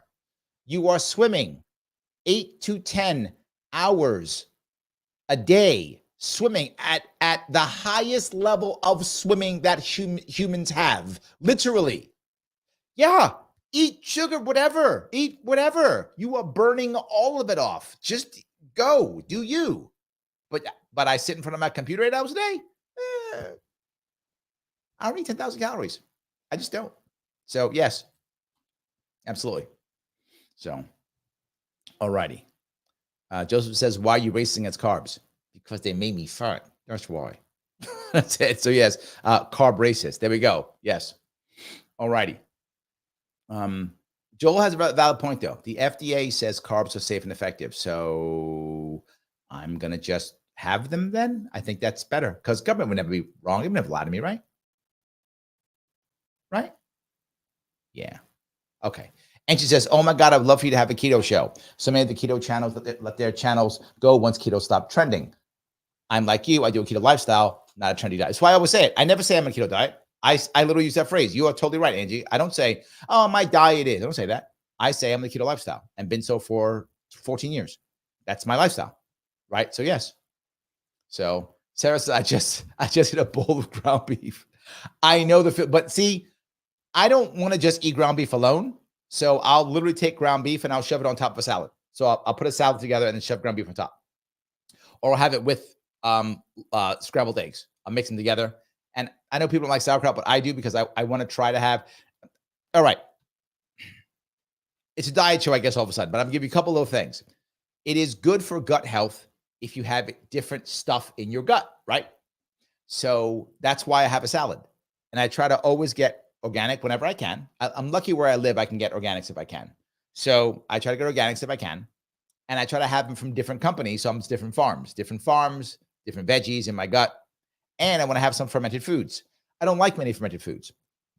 You are swimming 8 to 10 hours a day, swimming at the highest level of swimming that humans have. Literally. Yeah. Eat sugar, whatever. Eat whatever. You are burning all of it off. Just go. Do you. But I sit in front of my computer 8 hours a day. I don't need 10,000 calories. I just don't. So yes, absolutely. So, all righty. Joseph says, why are you racing against carbs? Because they made me fat. That's why. That's it. So yes, carb racist. There we go. Yes. All righty. Joel has a valid point, though. The FDA says carbs are safe and effective. So I'm going to just have them then. I think that's better because government would never be wrong. It would never lie to me, right? Right? Yeah. Okay. And she says, "Oh my God, I would love for you to have a keto show. So many of the keto channels let their channels go once keto stopped trending. I'm like you. I do a keto lifestyle, not a trendy diet. That's why I always say it. I never say I'm on a keto diet. I literally use that phrase. You are totally right, Angie. I don't say, oh, my diet is. I don't say that. I say I'm the keto lifestyle and been so for 14 years. That's my lifestyle, right? So yes. So Sarah says, I just hit a bowl of ground beef. I know but see, I don't want to just eat ground beef alone. So I'll literally take ground beef and I'll shove it on top of a salad. So I'll put a salad together and then shove ground beef on top, or I'll have it with scrambled eggs. I'll mix them together. And I know people don't like sauerkraut, but I do because I want to try to have. All right. It's a diet show, I guess, all of a sudden, but I'm going to give you a couple of things. It is good for gut health if you have different stuff in your gut, right? So that's why I have a salad. And I try to always get organic whenever I can. I'm lucky where I live, I can get organics if I can. So I try to get organics if I can. And I try to have them from different companies. So it's different farms, different veggies in my gut. And I want to have some fermented foods. I don't like many fermented foods,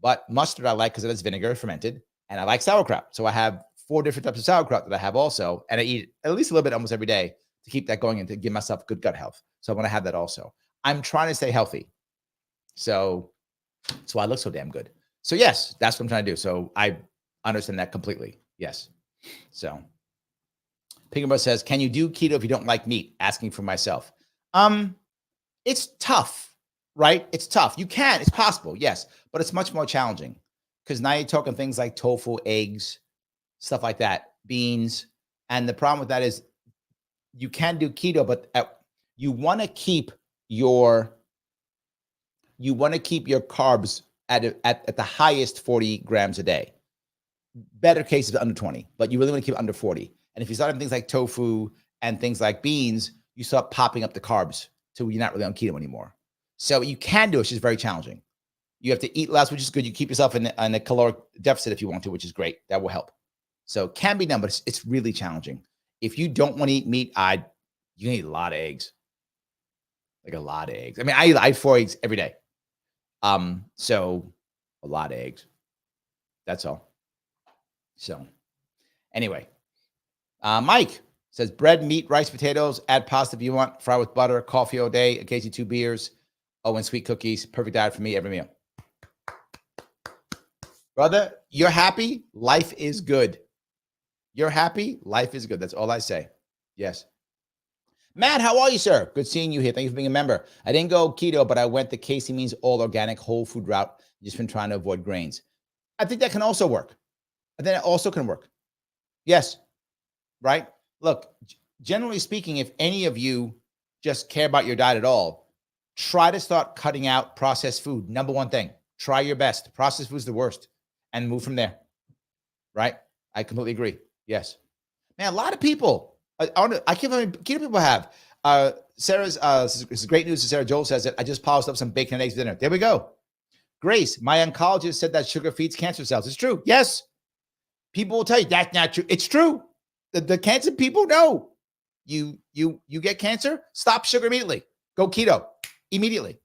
but mustard I like because it has vinegar fermented. And I like sauerkraut. So I have 4 different types of sauerkraut that I have also. And I eat at least a little bit almost every day to keep that going and to give myself good gut health. So I want to have that also. I'm trying to stay healthy. So that's why I look so damn good. So yes, that's what I'm trying to do. So I understand that completely. Yes. So Pigginbus says, can you do keto if you don't like meat? Asking for myself. It's tough, right? It's tough. You can, it's possible. Yes. But it's much more challenging because now you're talking things like tofu, eggs, stuff like that, beans. And the problem with that is you can do keto, but you want to keep your carbs at the highest 40 grams a day. Better cases under 20, but you really want to keep it under 40. And if you start having things like tofu and things like beans, you start popping up the carbs till you're not really on keto anymore. So you can do it. It's just very challenging. You have to eat less, which is good. You keep yourself in a caloric deficit if you want to, which is great. That will help. So it can be done, but it's really challenging. If you don't want to eat meat, you need a lot of eggs. Like a lot of eggs. I mean, I eat 4 eggs every day. So a lot of eggs. That's all. So anyway, Mike says bread, meat, rice, potatoes, add pasta if you want, fry with butter, coffee all day, occasionally 2 beers. Oh, and sweet cookies. Perfect diet for me every meal. Brother, you're happy. Life is good. You're happy. Life is good. That's all I say. Yes. Matt, how are you, sir? Good seeing you here. Thank you for being a member. I didn't go keto, but I went the Casey Means all organic whole food route. Just been trying to avoid grains. I think that can also work. I think that also can work. Yes. Right? Look, generally speaking, if any of you just care about your diet at all, try to start cutting out processed food. Number one thing, try your best. Processed food is the worst and move from there. Right? I completely agree. Yes. Man, a lot of people, I can't believe keto people have. Sarah's, this is great news. Sarah Joel says that I just polished up some bacon and eggs for dinner. There we go. Grace, my oncologist said that sugar feeds cancer cells. It's true. Yes. People will tell you that's not true. It's true. The cancer people know. You get cancer, stop sugar immediately. Go keto immediately.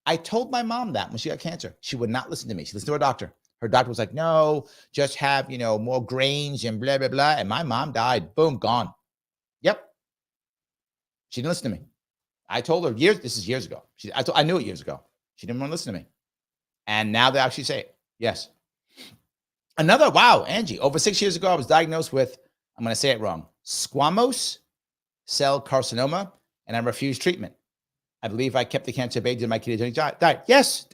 I told my mom that when she got cancer. She would not listen to me. She listened to her doctor. Her doctor was like, no, just have, more grains and blah, blah, blah. And my mom died. Boom, gone. Yep. She didn't listen to me. I told her this is years ago. I knew it years ago. She didn't want to listen to me. And now they actually say it. Yes. Wow, Angie, over 6 years ago, I was diagnosed with, I'm going to say it wrong, squamous cell carcinoma, and I refused treatment. I believe I kept the cancer at bay in my ketogenic diet. Yes.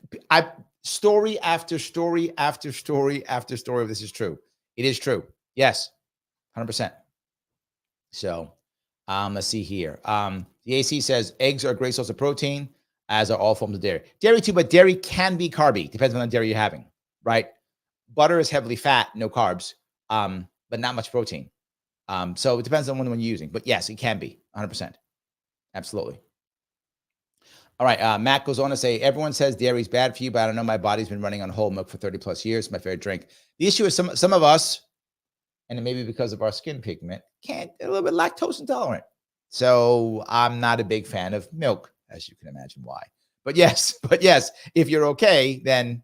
Story after story after story after story of this is true. It is true. Yes. 100%. So let's see here. The AC says eggs are a great source of protein, as are all forms of dairy. Dairy too, but dairy can be carby. Depends on the dairy you're having, right? Butter is heavily fat, no carbs, but not much protein. So it depends on the one you're using. But yes, it can be 100%. Absolutely. All right. Matt goes on to say, everyone says dairy is bad for you, but I don't know. My body's been running on whole milk for 30 plus years. My favorite drink. The issue is some of us and it may be because of our skin pigment, a little bit lactose intolerant. So I'm not a big fan of milk, as you can imagine why. But yes, if you're okay, then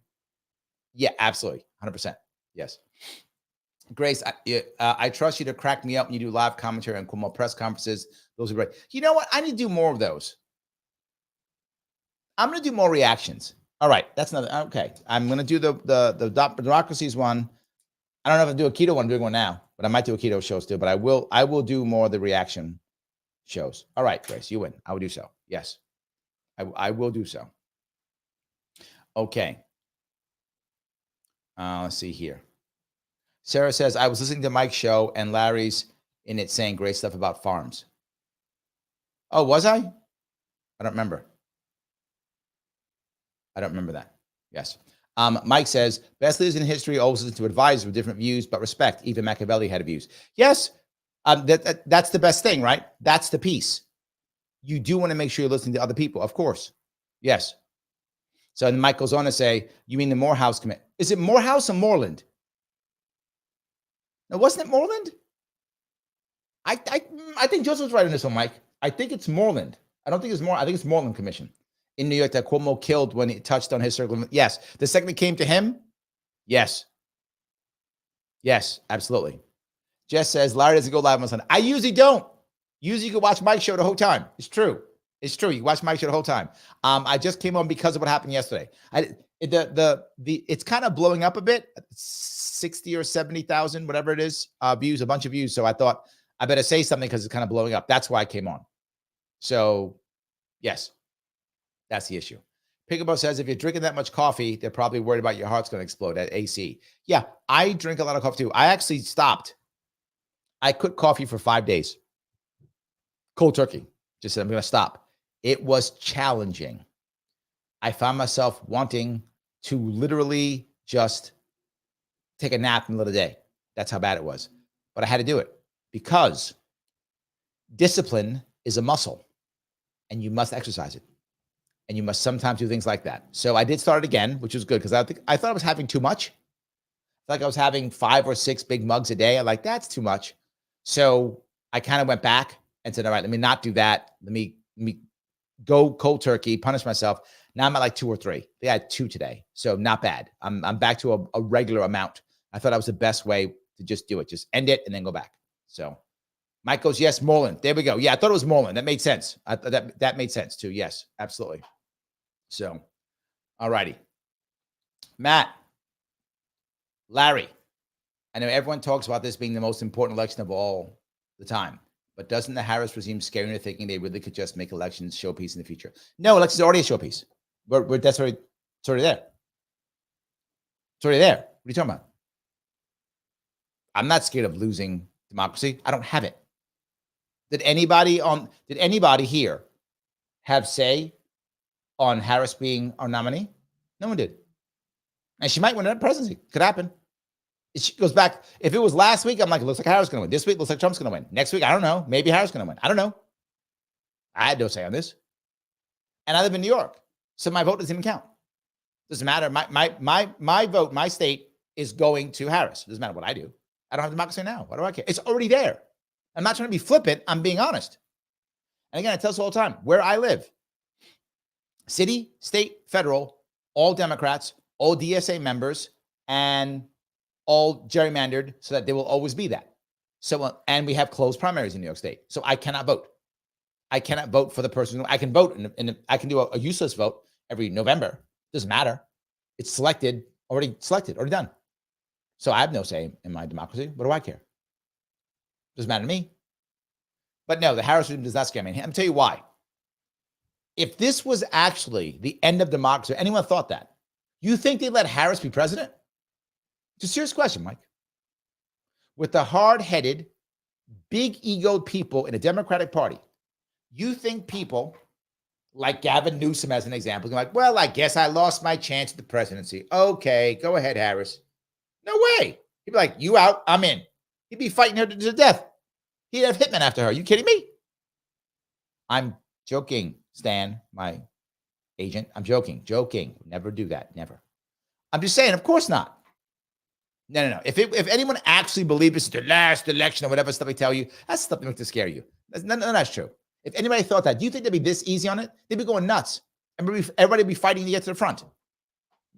yeah, absolutely, 100%. Yes. Grace, I trust you to crack me up when you do live commentary on Cuomo press conferences. Those are great. You know what? I need to do more of those. I'm going to do more reactions. All right, that's another. Okay, I'm going to do the democracies one. I don't know if I'll do a keto one. I'm doing one now, but I might do a keto show still. But I will do more of the reaction shows. All right, Grace, you win. I will do so. Yes, I will do so. Okay. Let's see here. Sarah says, I was listening to Mike's show and Larry's in it saying great stuff about farms. Oh, was I? I don't remember. I don't remember that. Yes. Mike says, best leaders in history always listen to advisors with different views, but respect. Even Machiavelli had views. Yes. That's the best thing, right? That's the piece. You do want to make sure you're listening to other people, of course. Yes. So then Mike goes on to say, you mean the Morehouse Committee? Is it Morehouse or Moreland? Now, wasn't it Moreland? I think Joseph's right on this one, Mike. I think it's Moreland. I don't think it's I think it's Moreland Commission in New York that Cuomo killed when he touched on his circle. Yes. The second it came to him, yes. Yes, absolutely. Jess says, Larry doesn't go live on Sunday. I usually don't. Usually you can watch Mike's show the whole time. It's true. It's true. You can watch Mike's show the whole time. I just came on because of what happened yesterday. It's kind of blowing up a bit, 60 or 70,000, whatever it is, views, a bunch of views. So I thought I better say something because it's kind of blowing up. That's why I came on. So yes, that's the issue. Pickleball says, if you're drinking that much coffee, they're probably worried about your heart's going to explode at AC. Yeah, I drink a lot of coffee too. I actually stopped. I quit coffee for 5 days. Cold turkey. Just said, I'm going to stop. It was challenging. I found myself wanting to literally just take a nap in the middle of the day. That's how bad it was. But I had to do it because discipline is a muscle and you must exercise it. And you must sometimes do things like that. So I did start it again, which was good because I thought I was having too much. Like I was having 5 or 6 big mugs a day. I'm like, that's too much. So I kind of went back and said, all right, let me not do that. Let me go cold turkey, punish myself. Now I'm at like 2 or 3. I had 2 today. So not bad. I'm back to a regular amount. I thought that was the best way to just do it. Just end it and then go back. So Mike goes, yes, Moreland. There we go. Yeah, I thought it was Moreland. That made sense. That made sense too. Yes, absolutely. So, all righty. Matt, Larry, I know everyone talks about this being the most important election of all the time, but doesn't the Harris regime scare you into thinking they really could just make elections showpiece in the future? No, elections are already a showpiece. It's already there. It's already there. What are you talking about? I'm not scared of losing democracy. I don't have it. Did anybody here have say on Harris being our nominee? No one did. And she might win the presidency. Could happen. It goes back. If it was last week, I'm like, it looks like Harris going to win. This week, looks like Trump's going to win. Next week, I don't know. Maybe Harris going to win. I don't know. I had no say on this. And I live in New York. So my vote doesn't even count. Doesn't matter. My vote, my state is going to Harris. Doesn't matter what I do. I don't have democracy now. Why do I care? It's already there. I'm not trying to be flippant. I'm being honest. And again, I tell us all the time, where I live, city, state, federal, all Democrats, all DSA members, and all gerrymandered so that they will always be that. So, and we have closed primaries in New York State. So I cannot vote. I cannot vote for the person. I can vote and I can do a useless vote every November. Doesn't matter. It's already done. So I have no say in my democracy. What do I care? Doesn't matter to me. But no, the Harris regime does not scare me. I'm going to tell you why. If this was actually the end of democracy, anyone thought that, you think they'd let Harris be president? It's a serious question, Mike. With the hard-headed, big-egoed people in a Democratic Party, you think people like Gavin Newsom, as an example, are like, well, I guess I lost my chance at the presidency. Okay, go ahead, Harris. No way. He'd be like, you out, I'm in. He'd be fighting her to death. He'd have hitmen after her. Are you kidding me? I'm joking, Stan, my agent. I'm joking. Never do that. Never. I'm just saying, of course not. No. If anyone actually believed this is the last election or whatever stuff they tell you, that's stuff to scare you. None of that's true. If anybody thought that, do you think they'd be this easy on it? They'd be going nuts. Everybody would be fighting to get to the front.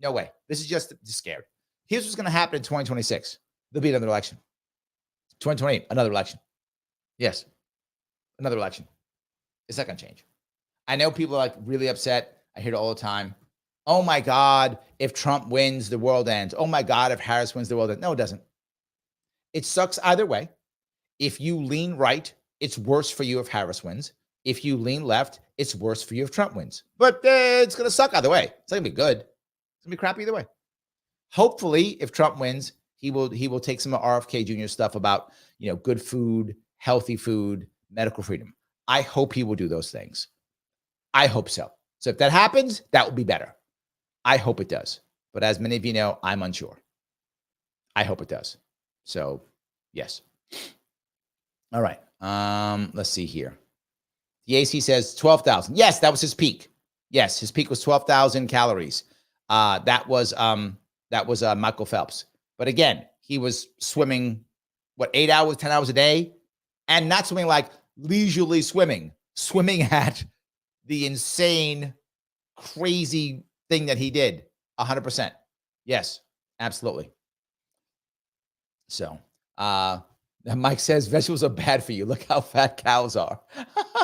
No way. This is just scared. Here's what's going to happen in 2026. There'll be another election. 2028, another election. Yes, another election. It's not going to change. I know people are like really upset. I hear it all the time. Oh my God, if Trump wins, the world ends. Oh my God, if Harris wins, the world ends. No, it doesn't. It sucks either way. If you lean right, it's worse for you if Harris wins. If you lean left, it's worse for you if Trump wins. But it's going to suck either way. It's not going to be good. It's going to be crap either way. Hopefully, if Trump wins, he will take some of RFK Jr. stuff about, good food, healthy food, medical freedom. I hope he will do those things. I hope so. So if that happens, that will be better. I hope it does. But as many of you know, I'm unsure. I hope it does. So, yes. All right. Let's see here. The AC says 12,000. Yes, that was his peak. Yes, his peak was 12,000 calories. That was Michael Phelps. But again, he was swimming, 8 hours, 10 hours a day? And not swimming like leisurely swimming at the insane, crazy thing that he did. 100%. Yes, absolutely. So, Mike says vegetables are bad for you. Look how fat cows are.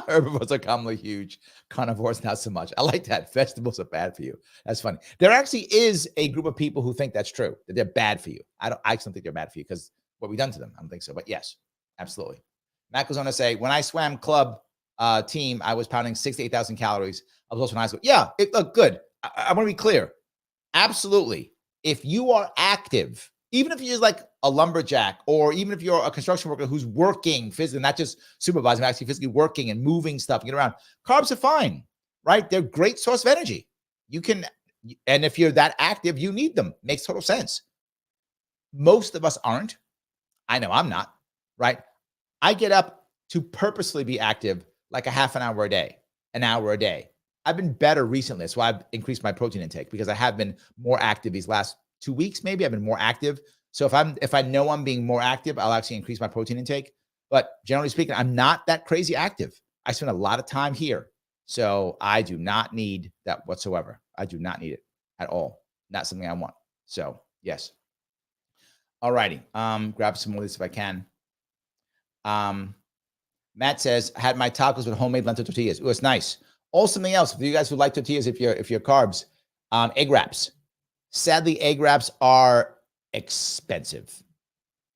Herbivores are commonly huge. Carnivores, not so much. I like that. Vegetables are bad for you. That's funny. There actually is a group of people who think that's true, that they're bad for you. I actually don't think they're bad for you because what we've done to them. I don't think so. But yes, absolutely. Matt goes on to say, when I swam club team, I was pounding 6,000 to 8,000 calories. I was also in high school. Yeah, look good. I want to be clear. Absolutely. If you are active, even if you're like a lumberjack, or even if you're a construction worker who's working physically, not just supervising, but actually physically working and moving stuff, get around, carbs are fine, right? They're a great source of energy. And if you're that active, you need them. Makes total sense. Most of us aren't. I know I'm not, right? I get up to purposely be active like a half an hour a day, an hour a day. I've been better recently. That's why I've increased my protein intake, because I have been more active these last 2 weeks. Maybe I've been more active. So if I know I'm being more active, I'll actually increase my protein intake. But generally speaking, I'm not that crazy active. I spend a lot of time here. So I do not need that whatsoever. I do not need it at all. Not something I want. So yes. All righty. Grab some more of this if I can. Matt says, I had my tacos with homemade lentil tortillas. It was nice. Also, something else for you guys who like tortillas, if you're carbs, egg wraps. Sadly, egg wraps are expensive.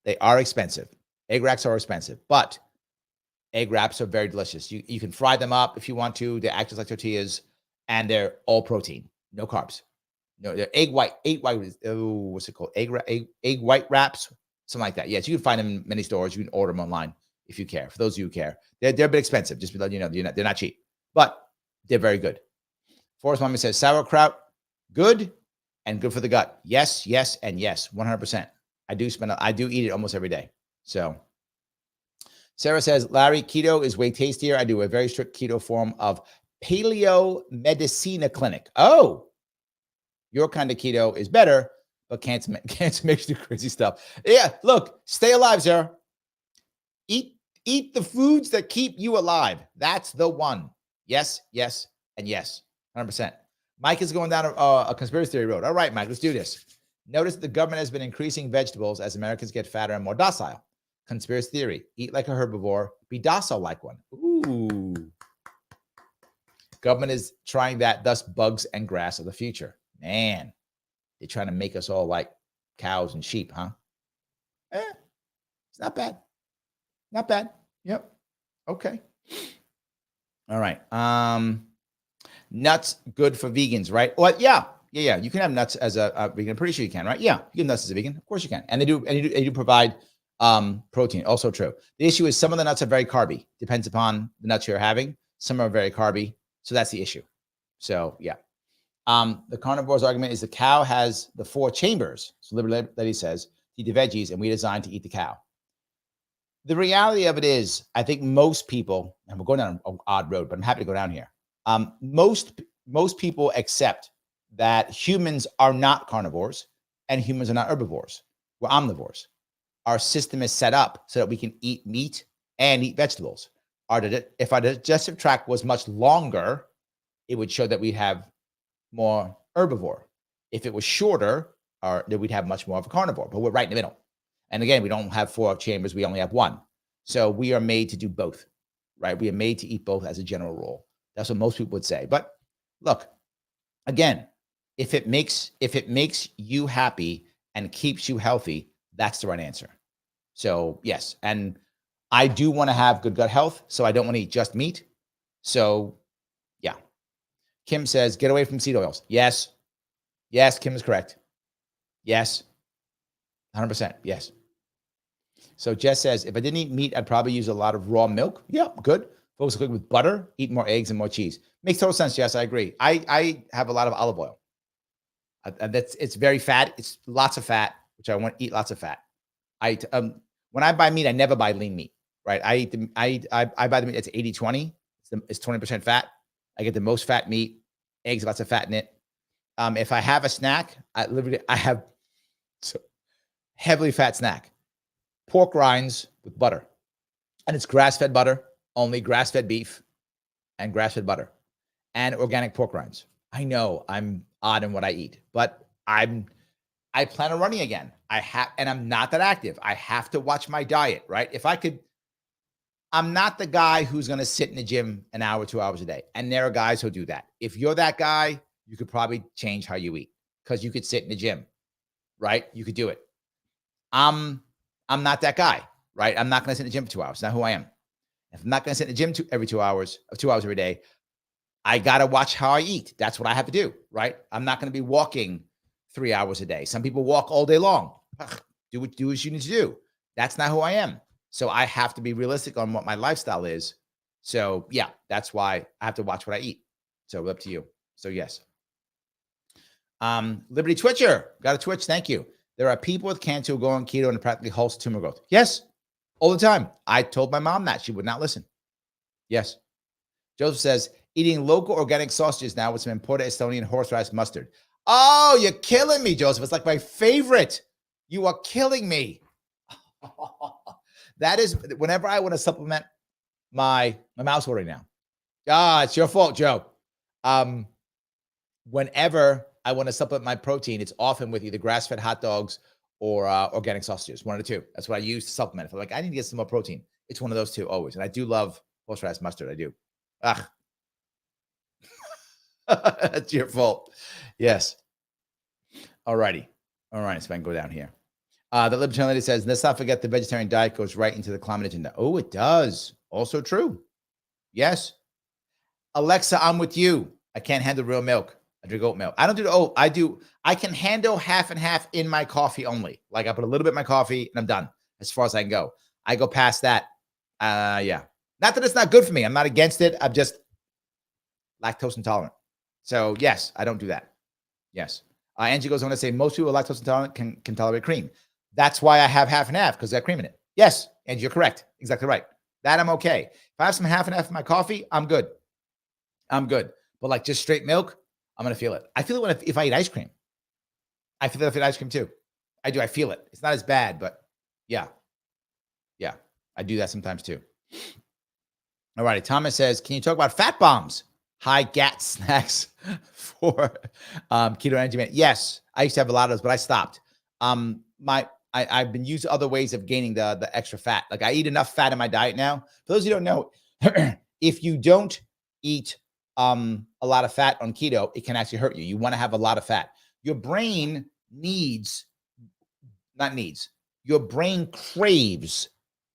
They are expensive. Egg wraps are expensive, but egg wraps are very delicious. You can fry them up if you want to. They act just like tortillas, and they're all protein, no carbs. No, they're egg white. What's it called? Egg white wraps, something like that. Yes, you can find them in many stores. You can order them online if you care. For those of you who care, they're a bit expensive. Just to let you know, they're not cheap, but they're very good. Forrest Mommy says sauerkraut, good and good for the gut. Yes, and yes, 100%. I do eat it almost every day. So Sarah says, Larry, keto is way tastier. I do a very strict keto form of Paleo Medicina Clinic. Oh, your kind of keto is better, but cancer makes you do crazy stuff. Yeah, look, stay alive, Sarah. Eat the foods that keep you alive. That's the one. Yes, and yes, 100%. Mike is going down a conspiracy theory road. All right, Mike, let's do this. Notice the government has been increasing vegetables as Americans get fatter and more docile. Conspiracy theory. Eat like a herbivore. Be docile like one. Ooh. Government is trying that, thus bugs and grass of the future. Man, they're trying to make us all like cows and sheep, huh? It's not bad. Not bad. Yep. Okay. All right. Nuts good for vegans, right? Well, yeah. You can have nuts as a vegan. I'm pretty sure you can, right? Yeah, you can have nuts as a vegan. Of course you can. And they do provide protein. Also true. The issue is some of the nuts are very carby. Depends upon the nuts you're having. Some are very carby. So that's the issue. So yeah. The carnivore's argument is the cow has the 4 chambers. So Liberty says, eat the veggies, and we designed to eat the cow. The reality of it is, I think most people, and we're going down an odd road, but I'm happy to go down here. Most people accept that humans are not carnivores and humans are not herbivores. We're omnivores. Our system is set up so that we can eat meat and eat vegetables. If our digestive tract was much longer, it would show that we have more herbivore. If it was shorter, then we'd have much more of a carnivore, but we're right in the middle. And again, we don't have 4 chambers, we only have 1. So we are made to do both, right? We are made to eat both as a general rule. That's what most people would say. But look, again, if it makes you happy and keeps you healthy, that's the right answer. So yes, and I do want to have good gut health, so I don't want to eat just meat. So yeah. Kim says, get away from seed oils. Yes. Yes, Kim is correct. Yes. 100%. Yes. So Jess says, if I didn't eat meat, I'd probably use a lot of raw milk. Yeah, good. Focus on cooking with butter, eat more eggs and more cheese. Makes total sense, Jess. I agree. I have a lot of olive oil. It's very fat. It's lots of fat, which I want to eat lots of fat. When I buy meat, I never buy lean meat, right? I buy the meat that's 80-20. It's 20% fat. I get the most fat meat, eggs, lots of fat in it. If I have a snack, I have heavily fat snack. Pork rinds with butter. And it's grass-fed butter, only grass-fed beef and grass-fed butter and organic pork rinds. I know I'm odd in what I eat, but I plan on running again. And I'm not that active. I have to watch my diet, right? I'm not the guy who's going to sit in the gym an hour, 2 hours a day. And there are guys who do that. If you're that guy, you could probably change how you eat because you could sit in the gym, right? You could do it. I'm not that guy, right? I'm not going to sit in the gym for 2 hours. It's not who I am. If I'm not going to sit in the gym every 2 hours, 2 hours every day, I got to watch how I eat. That's what I have to do, right? I'm not going to be walking 3 hours a day. Some people walk all day long. Do what you need to do. That's not who I am. So I have to be realistic on what my lifestyle is. So yeah, that's why I have to watch what I eat. So up to you. So yes. Liberty Twitcher, got a Twitch. Thank you. There are people with cancer who go on keto and it practically halts tumor growth. Yes, all the time. I told my mom that. She would not listen. Yes. Joseph says, eating local organic sausages now with some imported Estonian horseradish mustard. Oh, you're killing me, Joseph. It's like my favorite. You are killing me. That is, whenever I want to supplement my mouth's watering now. It's your fault, Joe. Whenever I want to supplement my protein, it's often with either grass-fed hot dogs or organic sausages, one of the two. That's what I use to supplement. If I'm like, I need to get some more protein, it's one of those two always. And I do love horseradish mustard. I do. That's your fault. Yes. All righty. All right. So I can go down here. The Libertarian lady says, let's not forget the vegetarian diet goes right into the climate agenda. Oh, it does. Also true. Yes. Alexa, I'm with you. I can't handle real milk. I drink oat milk. I don't do the oat. I can handle half and half in my coffee only. Like I put a little bit in my coffee and I'm done as far as I can go. I go past that. Yeah. Not that it's not good for me. I'm not against it. I'm just lactose intolerant. So yes, I don't do that. Yes. Angie goes on to say most people lactose intolerant can tolerate cream. That's why I have half and half, because I got cream in it. Yes, Angie, you're correct. Exactly right. That I'm okay. If I have some half and half in my coffee, I'm good. I'm good. But like just straight milk, I'm going to feel it. I feel it if I eat ice cream. I feel it if I eat ice cream too. I do. I feel it. It's not as bad, but yeah. Yeah. I do that sometimes too. All righty. Thomas says, can you talk about fat bombs? High GAT snacks for keto energy man. Yes, I used to have a lot of those, but I stopped. I've been using other ways of gaining the extra fat. Like I eat enough fat in my diet now. For those who don't know, if you don't eat a lot of fat on keto, it can actually hurt you. You want to have a lot of fat. Your brain your brain craves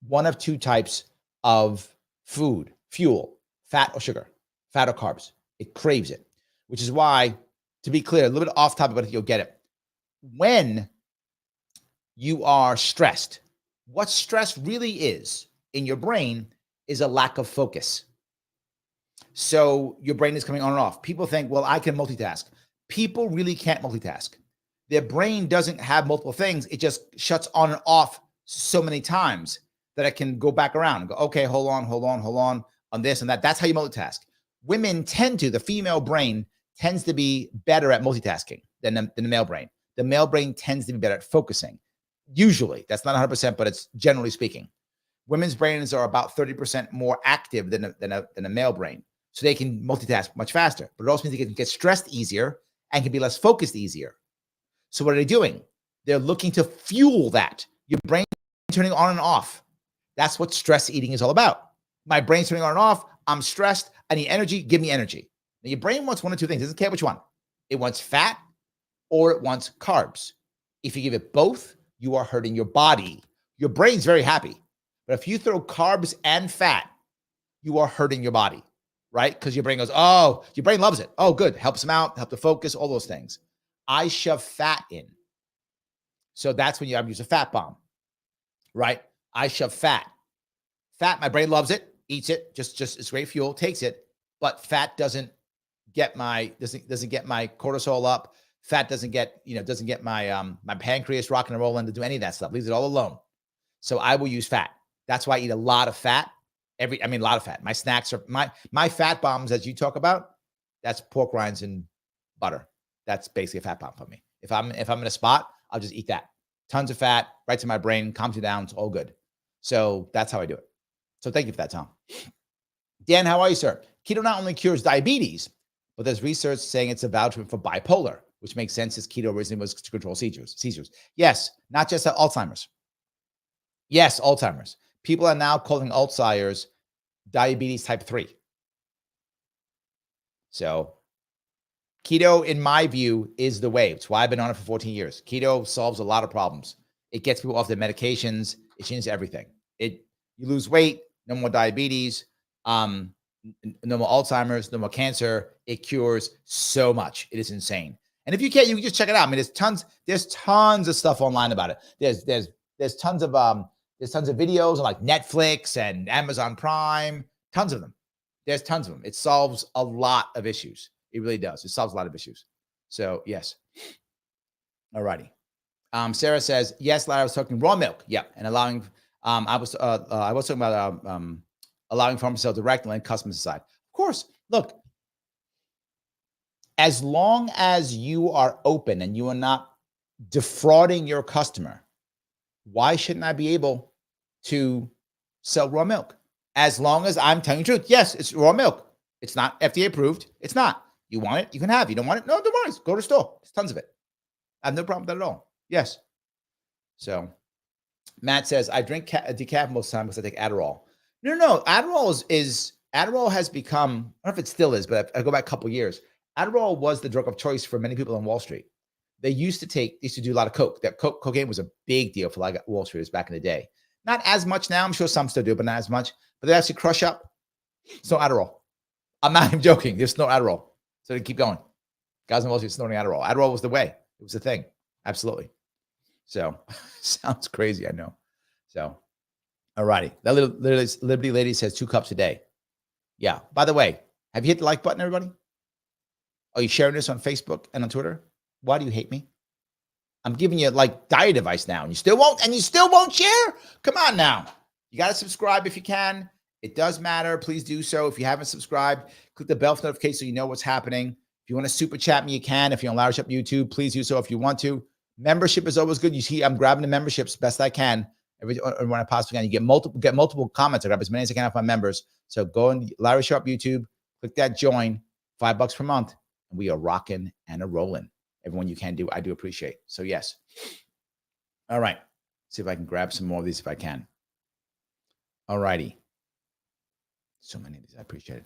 one of two types of food, fuel, fat or sugar, fat or carbs. It craves it, which is why, to be clear, a little bit off topic, but you'll get it. When you are stressed, what stress really is in your brain is a lack of focus. So your brain is coming on and off. People think, well, I can multitask. People really can't multitask. Their brain doesn't have multiple things. It just shuts on and off so many times that it can go back around and go, okay, hold on on this and that. That's how you multitask. Women the female brain tends to be better at multitasking than the male brain. The male brain tends to be better at focusing. Usually, that's not 100%, but it's generally speaking. Women's brains are about 30% more active than a male brain. So they can multitask much faster, but it also means they can get stressed easier and can be less focused easier. So what are they doing? They're looking to fuel that. Your brain turning on and off. That's what stress eating is all about. My brain's turning on and off. I'm stressed. I need energy. Give me energy. Now, your brain wants one or two things. It doesn't care which one. It wants fat or it wants carbs. If you give it both, you are hurting your body. Your brain's very happy. But if you throw carbs and fat, you are hurting your body, right? Because your brain goes, oh, your brain loves it. Oh, good. Helps them out, help to focus, all those things. I shove fat in. So that's when you use a fat bomb, right? I shove fat. Fat, my brain loves it, eats it, just it's great fuel, takes it, but fat doesn't get my cortisol up. Fat doesn't get my my pancreas rocking and rolling to do any of that stuff. Leaves it all alone. So I will use fat. That's why I eat a lot of fat. A lot of fat. My snacks are my fat bombs, as you talk about. That's pork rinds and butter. That's basically a fat bomb for me. If I'm in a spot, I'll just eat that. Tons of fat, right to my brain, calms you down. It's all good. So that's how I do it. So thank you for that, Tom. Dan, how are you, sir? Keto not only cures diabetes, but there's research saying it's a voucher for bipolar, which makes sense as keto originally was to control seizures. Yes, not just Alzheimer's. Yes, Alzheimer's. People are now calling Alzheimer's diabetes type 3. So keto, in my view, is the way. It's why I've been on it for 14 years. Keto solves a lot of problems. It gets people off their medications. It changes everything. You lose weight, no more diabetes, no more Alzheimer's, no more cancer. It cures so much. It is insane. And if you can't, you can just check it out. I mean, there's tons of stuff online about it. There's tons of videos on like Netflix and Amazon Prime, tons of them. There's tons of them. It solves a lot of issues. It really does. It solves a lot of issues. So yes. All righty. Sarah says, yes, Larry, I was talking raw milk. Yeah. And allowing, I was talking about allowing farmers to sell direct and letting customers decide. Of course, look, as long as you are open and you are not defrauding your customer, why shouldn't I be able to sell raw milk? As long as I'm telling the truth. Yes, it's raw milk. It's not FDA approved. It's not. You want it, you can have. You don't want it? No, don't worry. Go to the store. There's tons of it. I have no problem with that at all. Yes. So Matt says, I drink decaf most of the time because I take Adderall. No. Adderall has become, I don't know if it still is, but I go back a couple years. Adderall was the drug of choice for many people on Wall Street. They used to do a lot of coke. That cocaine was a big deal for like Wall Streeters back in the day. Not as much now. I'm sure some still do, but not as much. But they actually crush up. It's no Adderall. I'm not even joking. There's no Adderall. So they keep going. Guys on Wall Street snorting Adderall. Adderall was the way. It was the thing. Absolutely. So sounds crazy, I know. So, all righty. That little Liberty Lady says 2 cups a day. Yeah. By the way, have you hit the like button, everybody? Are you sharing this on Facebook and on Twitter? Why do you hate me? I'm giving you like diet advice now, and you still won't share? Come on now. You got to subscribe if you can. It does matter. Please do so. If you haven't subscribed, click the bell for notification so you know what's happening. If you want to super chat me, you can. If you're on Larry Sharpe YouTube, please do so if you want to. Membership is always good. You see, I'm grabbing the memberships best I can. When I possibly can. You get multiple comments. I grab as many as I can off my members. So go on Larry Sharpe YouTube, click that join, $5 per month, and we are rocking and a rolling. Everyone you can do, I do appreciate. So yes. All right. See if I can grab some more of these if I can. All righty. So many of these. I appreciate it.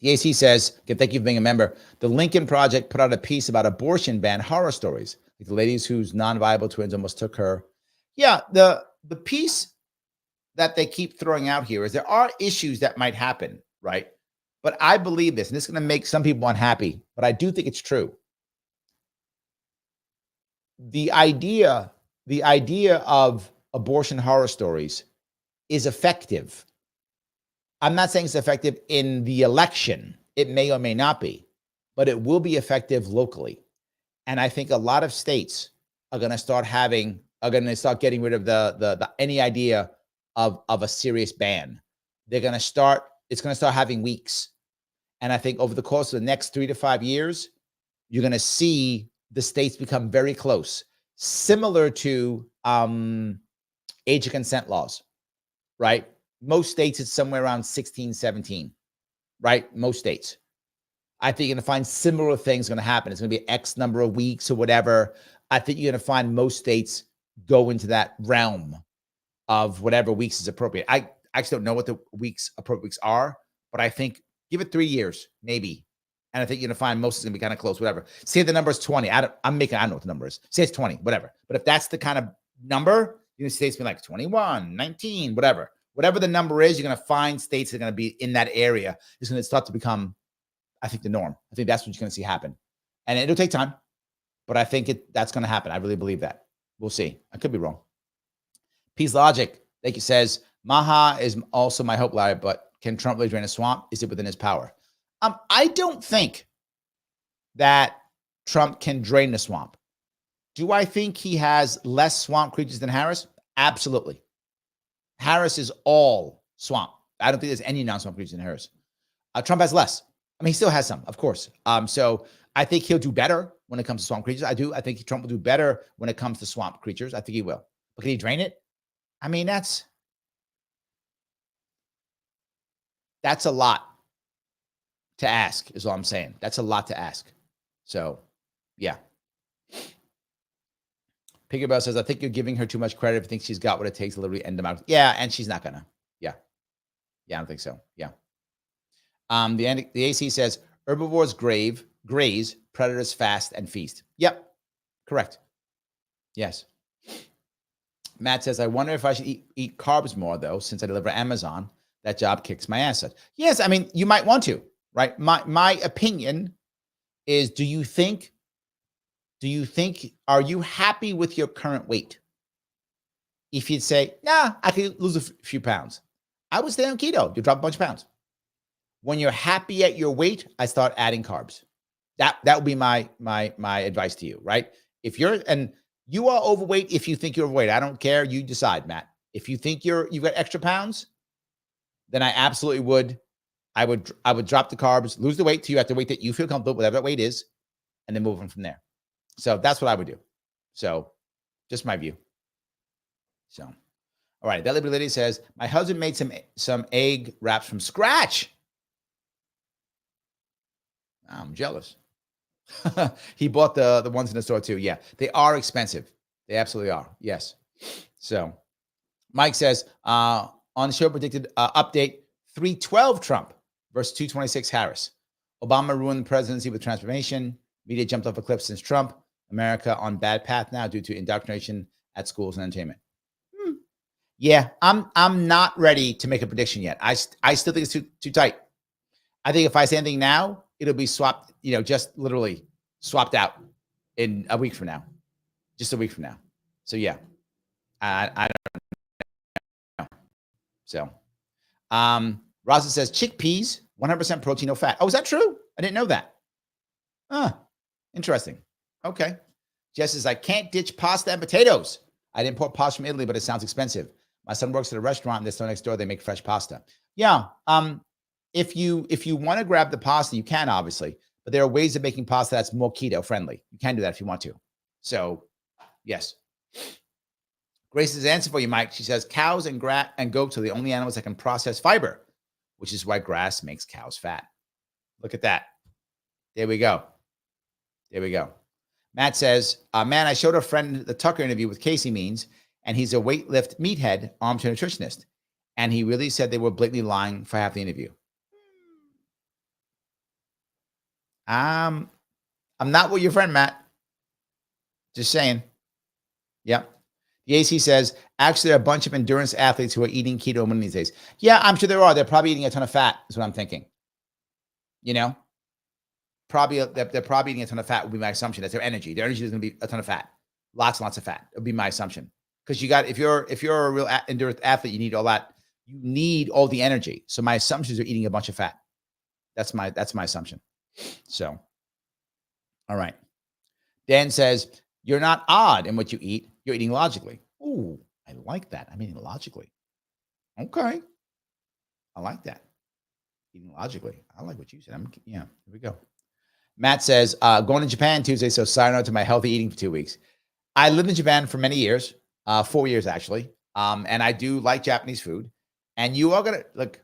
The AC says, okay, thank you for being a member. The Lincoln Project put out a piece about abortion ban horror stories. Like the ladies whose non-viable twins almost took her. Yeah, the piece that they keep throwing out here is there are issues that might happen, right? But I believe this, and this is going to make some people unhappy, but I do think it's true. The idea of abortion horror stories is effective. I'm not saying it's effective in the election. It may or may not be, but it will be effective locally. And I think a lot of states are going to start getting rid of the any idea of a serious ban. It's going to start having weeks. And I think over the course of the next 3 to 5 years, you're going to see the states become very close. similar to age of consent laws, right? Most states, it's somewhere around 16, 17, right? Most states. I think you're going to find similar things going to happen. It's going to be X number of weeks or whatever. I think you're going to find most states go into that realm of whatever weeks is appropriate. I actually don't know what the appropriate weeks are, but I think give it 3 years, maybe. And I think you're going to find most is going to be kind of close, whatever. Say the number is 20. I don't know what the number is. Say it's 20, whatever. But if that's the kind of number, you're going to see states be like 21, 19, whatever. Whatever the number is, you're going to find states that are going to be in that area. It's going to start to become, I think, the norm. I think that's what you're going to see happen. And it'll take time, but I think that's going to happen. I really believe that. We'll see. I could be wrong. Peace Logic, like you says, Maha is also my hope ladder, but can Trump really drain a swamp? Is it within his power? I don't think that Trump can drain the swamp. Do I think he has less swamp creatures than Harris? Absolutely. Harris is all swamp. I don't think there's any non-swamp creatures than Harris. Trump has less. I mean, he still has some, of course. So I think he'll do better when it comes to swamp creatures. I think Trump will do better when it comes to swamp creatures. I think he will. But can he drain it? I mean, that's a lot to ask, is all I'm saying. That's a lot to ask. So, yeah. Piggerbell says, I think you're giving her too much credit if you think she's got what it takes to literally end them out. Yeah, and she's not gonna. Yeah. Yeah, I don't think so. Yeah. The AC says, herbivores graze, predators fast and feast. Yep. Correct. Yes. Matt says, I wonder if I should eat carbs more, though, since I deliver Amazon. That job kicks my ass. Yes, I mean, you might want to, right? My opinion is, do you think, are you happy with your current weight? If you'd say, nah, I could lose a few pounds, I would stay on keto. You drop a bunch of pounds. When you're happy at your weight, I start adding carbs. That would be my advice to you, right? If you are overweight, if you think you're overweight, I don't care. You decide, Matt. If you think you've got extra pounds, then I absolutely would. I would drop the carbs, lose the weight till you have the weight that you feel comfortable, whatever that weight is, and then move on from there. So that's what I would do. So just my view. So, all right. That Liberty Lady says, my husband made some egg wraps from scratch. I'm jealous. He bought the ones in the store too. Yeah, they are expensive. They absolutely are. Yes. So Mike says, on the show predicted update 312 Trump versus 226 Harris. Obama ruined the presidency with transformation. Media jumped off a cliff since Trump. America on bad path now due to indoctrination at schools and entertainment. Yeah, I'm not ready to make a prediction yet. I still think it's too tight. I think if I say anything now, it'll be swapped, just literally swapped out in a week from now. Just a week from now. So yeah, I don't know. So, Raza says chickpeas, 100% protein, no fat. Oh, is that true? I didn't know that. Interesting. Okay. Jess says, I can't ditch pasta and potatoes. I didn't import pasta from Italy, but it sounds expensive. My son works at a restaurant in the store next door. They make fresh pasta. Yeah. If you want to grab the pasta, you can, obviously, but there are ways of making pasta that's more keto friendly. You can do that if you want to. So, yes. Grace's answer for you, Mike. She says cows and goats are the only animals that can process fiber, which is why grass makes cows fat. Look at that. There we go. There we go. Matt says, man, I showed a friend the Tucker interview with Casey Means, and he's a weightlift meathead armchair nutritionist. And he really said they were blatantly lying for half the interview. I'm not with your friend, Matt. Just saying. Yep. The AC says, actually, there are a bunch of endurance athletes who are eating keto these days. Yeah, I'm sure there are. They're probably eating a ton of fat, is what I'm thinking. Probably they're probably eating a ton of fat would be my assumption. That's their energy. Their energy is going to be a ton of fat. Lots and lots of fat. It would be my assumption. Because if you're a real endurance athlete, you need all that. You need all the energy. So my assumption is they're eating a bunch of fat. That's my assumption. So, all right. Dan says, you're not odd in what you eat. You're eating logically. Ooh, I like that. I'm eating logically. Okay. I like that. Eating logically. I like what you said. Here we go. Matt says, going to Japan Tuesday, so sign on to my healthy eating for 2 weeks. I lived in Japan for many years, 4 years actually. And I do like Japanese food. And you are gonna look,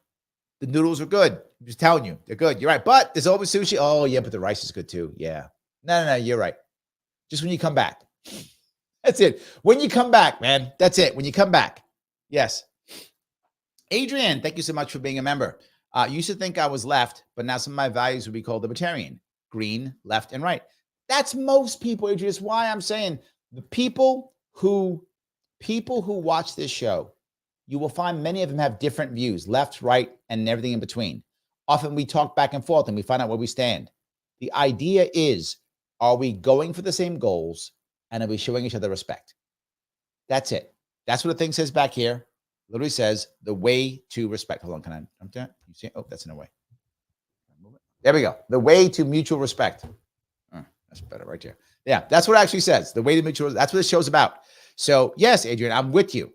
the noodles are good. I'm just telling you, they're good. You're right. But there's always sushi. Oh, yeah, but the rice is good too. Yeah. No, you're right. Just when you come back. That's it. When you come back, man. That's it. When you come back. Yes. Adrian, thank you so much for being a member. Used to think I was left, but now some of my values would be called libertarian, green, left, and right. That's most people, Adrian. It's why I'm saying the people who watch this show, you will find many of them have different views, left, right, and everything in between. Often we talk back and forth and we find out where we stand. The idea is, are we going for the same goals and are we showing each other respect? That's it. That's what the thing says back here. Literally says the way to respect. Hold on, can I jump that? You see? Oh, that's in a way. There we go. The way to mutual respect. Oh, that's better right there. Yeah, that's what it actually says. The way to mutual. That's what this show's about. So yes, Adrian, I'm with you.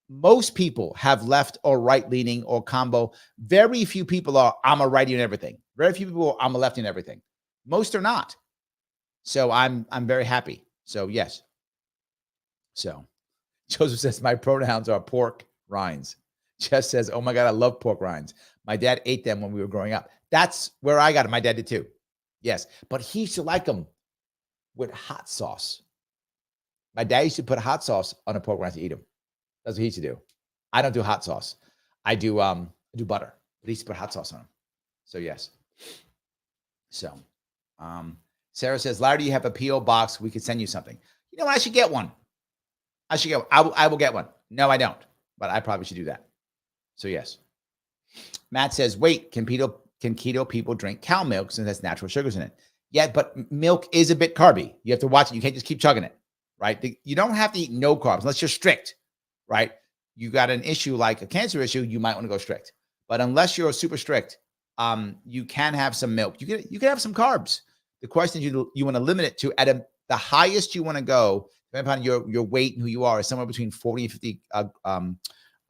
Most people have left or right leaning or combo. Very few people are I'm a righty in everything. Very few people are I'm a lefty in everything. Most are not. So I'm very happy. So yes. So Joseph says my pronouns are pork rinds. Jess says, oh my God, I love pork rinds. My dad ate them when we were growing up. That's where I got it. My dad did too. Yes. But he used to like them with hot sauce. My dad used to put hot sauce on a pork rind to eat them. That's what he used to do. I don't do hot sauce. I do butter. But he used to put hot sauce on them. So yes. So Sarah says, Larry, do you have a P.O. box? We could send you something. You know what? I should get one. I will get one. No, I don't. But I probably should do that. So yes. Matt says, wait, can keto people drink cow milk since that's natural sugars in it? Yeah, but milk is a bit carby. You have to watch it. You can't just keep chugging it, right? You don't have to eat no carbs unless you're strict, right? You got an issue like a cancer issue, you might want to go strict. But unless you're super strict, you can have some milk. You can have some carbs. The question is you want to limit it to the highest you want to go, depending upon your weight and who you are, is somewhere between 40 and 50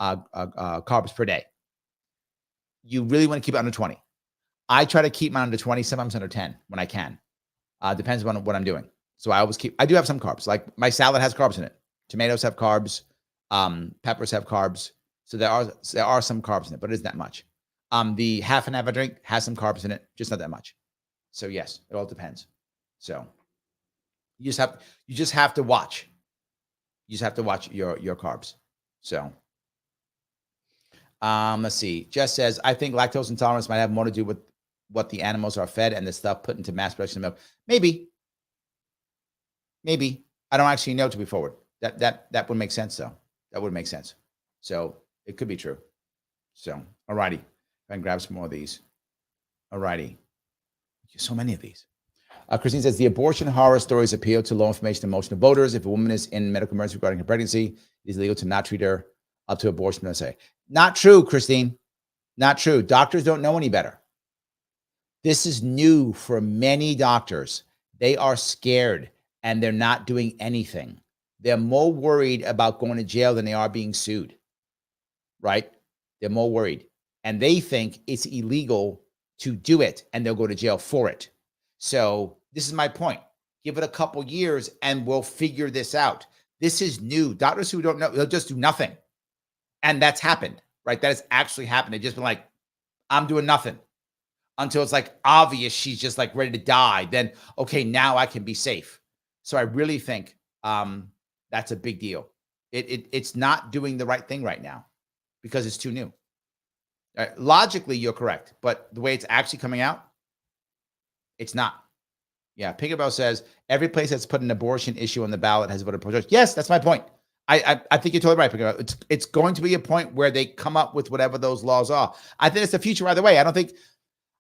carbs per day. You really want to keep it under 20. I try to keep mine under 20, sometimes under 10 when I can. Depends on what I'm doing. So I do have some carbs. Like my salad has carbs in it. Tomatoes have carbs. Peppers have carbs. So there are some carbs in it, but it isn't that much. The half and half I drink has some carbs in it, just not that much. So yes, it all depends. So you just have to watch. You just have to watch your carbs. So let's see. Jess says, I think lactose intolerance might have more to do with what the animals are fed and the stuff put into mass production of milk. Maybe. I don't actually know, to be forward. That would make sense though. That would make sense. So it could be true. So, all righty. I can grab some more of these. All righty. So many of these. Christine says, the abortion horror stories appeal to low information and emotional voters. If a woman is in medical emergency regarding her pregnancy, it is legal to not treat her up to abortion, let's say. Not true, Christine. Not true. Doctors don't know any better. This is new for many doctors. They are scared and they're not doing anything. They're more worried about going to jail than they are being sued, right? They're more worried. And they think it's illegal to do it and they'll go to jail for it. So this is my point. Give it a couple years and we'll figure this out. This is new. Doctors who don't know, they'll just do nothing. And that's happened, right? That has actually happened. They've just been like, I'm doing nothing until it's like obvious she's just like ready to die. Then, okay, now I can be safe. So I really think that's a big deal. It's not doing the right thing right now because it's too new. Logically, you're correct. But the way it's actually coming out, it's not. Yeah, Pinkerbell says, every place that's put an abortion issue on the ballot has voted pro-choice. Yes, that's my point. I think you're totally right, Pinkerbell. It's going to be a point where they come up with whatever those laws are. I think it's the future either way. I don't think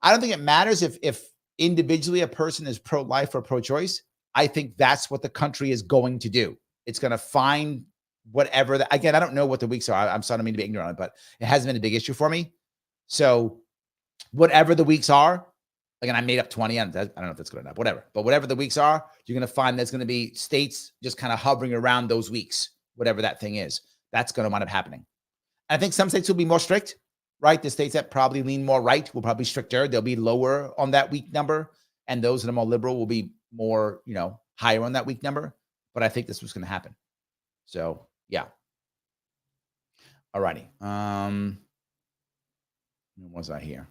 it matters if individually a person is pro-life or pro-choice. I think that's what the country is going to do. It's going to find whatever. Again, I don't know what the weeks are. I'm sorry, I don't mean to be ignorant on it, but it hasn't been a big issue for me. So whatever the weeks are, again, I made up 20. I don't know if that's good enough, whatever. But whatever the weeks are, you're going to find there's going to be states just kind of hovering around those weeks, whatever that thing is. That's going to wind up happening. I think some states will be more strict, right? The states that probably lean more right will probably be stricter. They'll be lower on that week number. And those that are more liberal will be more, higher on that week number. but I think this was going to happen. So yeah. All righty. Where was I here?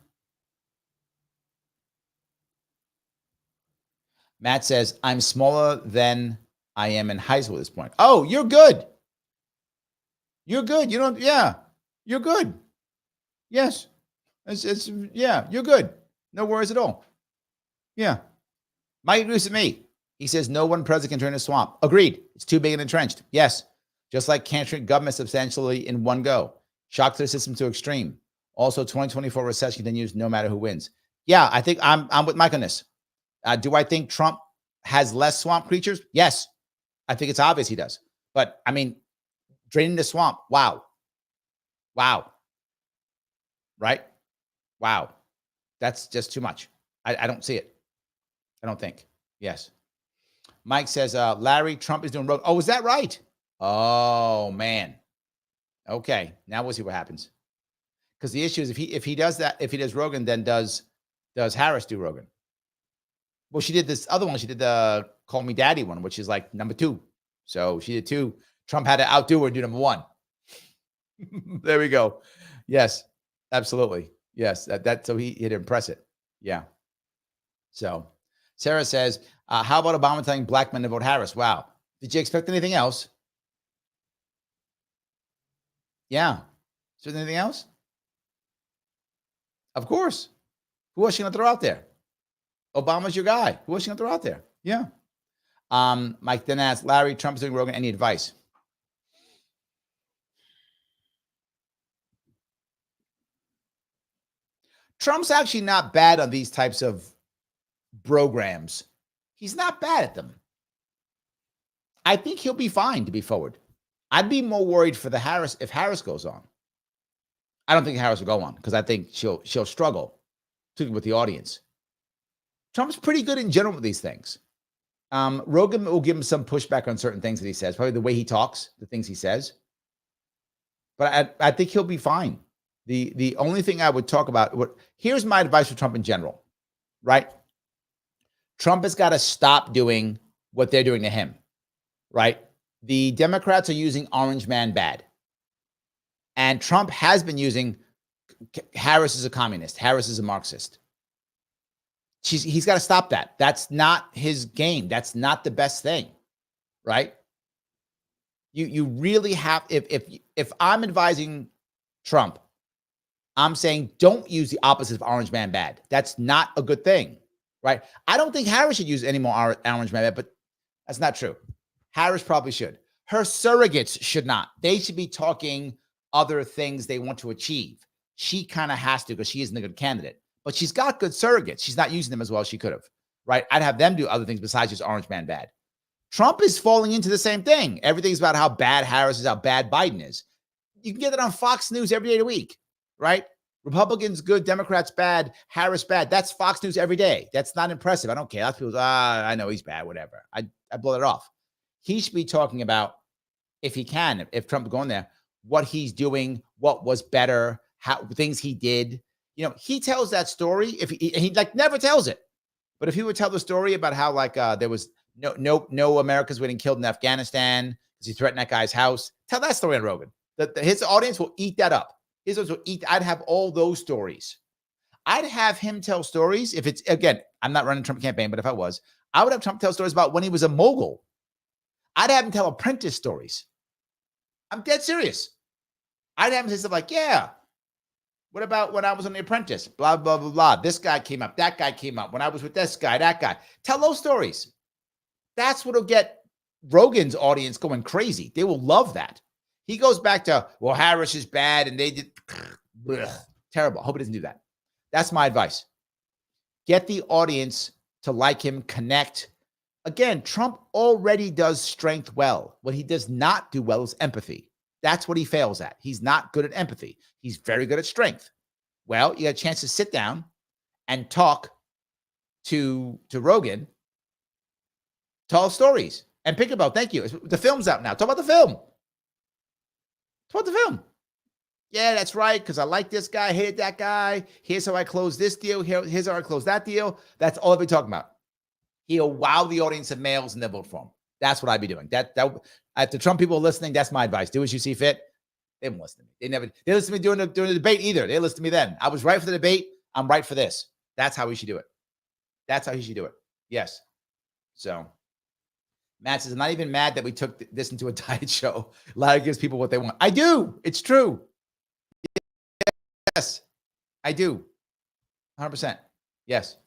Matt says, I'm smaller than I am in high school at this point. Oh, you're good. You're good. You don't, yeah, you're good. Yes. Yeah, you're good. No worries at all. Yeah. Mike agrees with me. He says, no one president can turn a swamp. Agreed. It's too big and entrenched. Yes. Just like can't shrink government substantially in one go. Shock to the system to extreme. Also, 2024 recession continues no matter who wins. Yeah, I think I'm with Mike on this. Do I think Trump has less swamp creatures? Yes. I think it's obvious he does. But I mean, draining the swamp. Wow. Wow. Right? Wow. That's just too much. I don't see it. I don't think. Yes. Mike says, Larry, Trump is doing rogue. Oh, is that right? Oh, man. Okay. Now we'll see what happens. Because the issue is if he does that, if he does Rogan, then does Harris do Rogan? Well, she did this other one. She did the Call Me Daddy one, which is like number 2. So she did 2. Trump had to outdo her and do number 1. There we go. Yes, absolutely. Yes, so he had to impress it. Yeah. So Sarah says, how about Obama telling black men to vote Harris? Wow. Did you expect anything else? Yeah. Is there anything else? Of course. Who else you going to throw out there? Obama's your guy. Who else you going to throw out there? Yeah. Mike then asked, Larry, Trump's doing Rogan. Any advice? Trump's actually not bad on these types of programs. He's not bad at them. I think he'll be fine to be forward. I'd be more worried for the Harris if Harris goes on. I don't think Harris will go on because I think she'll struggle with the audience. Trump's pretty good in general with these things. Rogan will give him some pushback on certain things that he says, probably the way he talks, the things he says. But I think he'll be fine. The only thing I would talk about, here's my advice for Trump in general, right? Trump has got to stop doing what they're doing to him, right? The Democrats are using Orange Man bad. And Trump has been using Harris is a communist. Harris is a Marxist. He's got to stop that. That's not his game. That's not the best thing, right? You really have, if I'm advising Trump, I'm saying don't use the opposite of Orange Man bad. That's not a good thing, right? I don't think Harris should use any more Orange Man bad, but that's not true. Harris probably should. Her surrogates should not. They should be talking other things they want to achieve. She kind of has to because she isn't a good candidate. But she's got good surrogates. She's not using them as well as she could have, right? I'd have them do other things besides just Orange Man bad. Trump is falling into the same thing. Everything's about how bad Harris is, how bad Biden is. You can get that on Fox News every day of the week, right? Republicans good, Democrats bad, Harris bad. That's Fox News every day. That's not impressive. I don't care. Lots of people, I know he's bad, whatever. I blow it off. He should be talking about, if he can, if Trump going there, what he's doing, what was better, how things he did. You know, he tells that story. If he like never tells it, but if he would tell the story about how like there was no Americans getting killed in Afghanistan because he threatened that guy's house, tell that story on Rogan. His audience will eat that up. His audience will eat. I'd have all those stories. I'd have him tell stories. If it's again, I'm not running a Trump campaign, but if I was, I would have Trump tell stories about when he was a mogul. I'd have him tell apprentice stories. I'm dead serious. I'd have him say stuff like, yeah. What about when I was on The Apprentice? Blah, blah, blah, blah. This guy came up. That guy came up. When I was with this guy, that guy. Tell those stories. That's what will get Rogan's audience going crazy. They will love that. He goes back to, well, Harris is bad and they did terrible. I hope he doesn't do that. That's my advice. Get the audience to like him, connect. Again, Trump already does strength well. What he does not do well is empathy. That's what he fails at. He's not good at empathy. He's very good at strength. Well, you got a chance to sit down and talk to Rogan, tell stories, and pick about. Thank you. The film's out now. Talk about the film. Talk about the film. Yeah, that's right. Because I like this guy, hated that guy. Here's how I closed this deal. Here's how I closed that deal. That's all I'll be talking about. He'll wow the audience of males and they'll vote for him. That's what I'd be doing. If the Trump people are listening, that's my advice. Do as you see fit. They won't listen to me. They listen to me during the debate either. They listen to me then. I was right for the debate. I'm right for this. That's how we should do it. That's how he should do it. Yes. So Matt says, I'm not even mad that we took this into a diet show. Larry gives people what they want. I do. It's true. Yes, I do. 100%. Yes.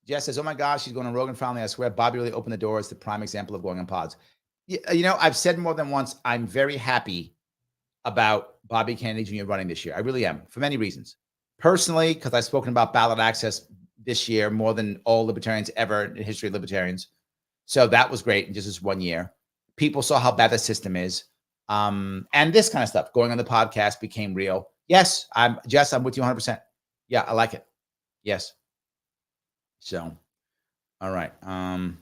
Jess says, oh my gosh, she's going on Rogan finally. I swear, Bobby really opened the door. It's the prime example of going on pods. You know, I've said more than once, I'm very happy about Bobby Kennedy Jr. running this year. I really am, for many reasons. Personally, because I've spoken about ballot access this year more than all libertarians ever in the history of libertarians. So that was great in just this 1 year. People saw how bad the system is. And this kind of stuff going on the podcast became real. Yes, Jess, I'm with you 100%. Yeah, I like it. Yes. So, all right. I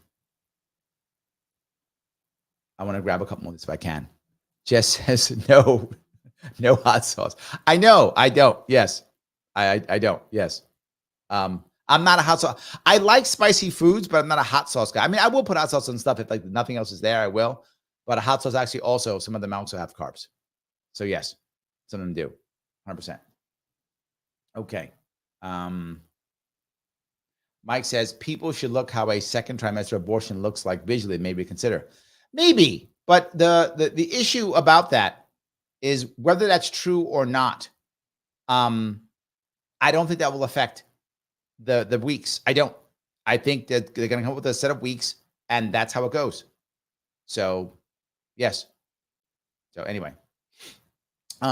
want to grab a couple more if I can. Jess says, no hot sauce. I know. I don't. Yes. I don't. Yes. I'm not a hot sauce. I like spicy foods, but I'm not a hot sauce guy. I mean, I will put hot sauce on stuff if like nothing else is there. I will. But a hot sauce actually also, some of them also have carbs. So yes, some of them do. 100%. Okay. Mike says people should look how a second trimester abortion looks like visually. Maybe consider. Maybe, but the issue about that is whether that's true or not. I don't think that will affect the weeks. I don't. I think that they're going to come up with a set of weeks, and that's how it goes. So, yes. So anyway,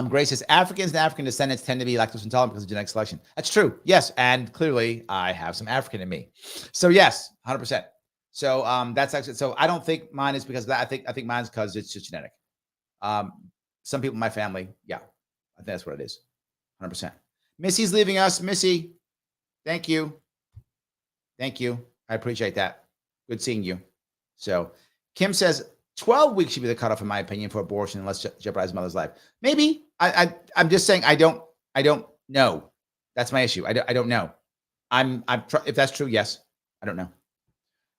Grace says Africans and African descendants tend to be lactose intolerant because of genetic selection. That's true. Yes, and clearly I have some African in me. So yes, 100%. So that's actually. So I don't think mine is because of that. I think mine's because it's just genetic. Some people in my family, yeah, I think that's what it is. 100%. Missy's leaving us. Missy, thank you. Thank you. I appreciate that. Good seeing you. So Kim says 12 weeks should be the cutoff, in my opinion, for abortion unless jeopardize mother's life. Maybe. I'm just saying I don't know. That's my issue. I don't know. If that's true, yes. I don't know.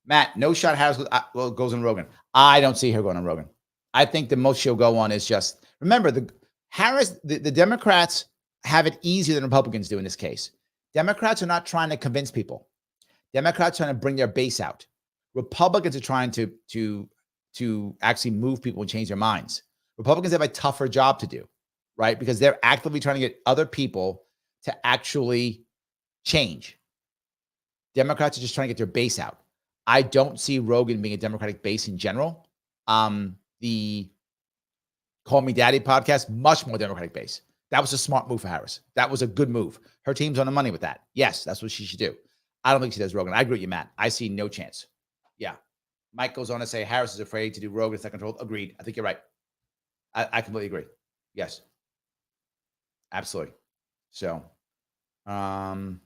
Matt, no shot Harris goes on Rogan. I don't see her going on Rogan. I think the most she'll go on is just, remember, the Democrats have it easier than Republicans do in this case. Democrats are not trying to convince people. Democrats are trying to bring their base out. Republicans are trying to actually move people and change their minds. Republicans have a tougher job to do, right? Because they're actively trying to get other people to actually change. Democrats are just trying to get their base out. I don't see Rogan being a Democratic base in general. The Call Me Daddy podcast, much more Democratic base. That was a smart move for Harris. That was a good move. Her team's on the money with that. Yes, that's what she should do. I don't think she does Rogan. I agree with you, Matt. I see no chance. Yeah. Mike goes on to say Harris is afraid to do Rogan. It's not controlled. Agreed. I think you're right. I completely agree. Yes. Absolutely. So, Pickerbell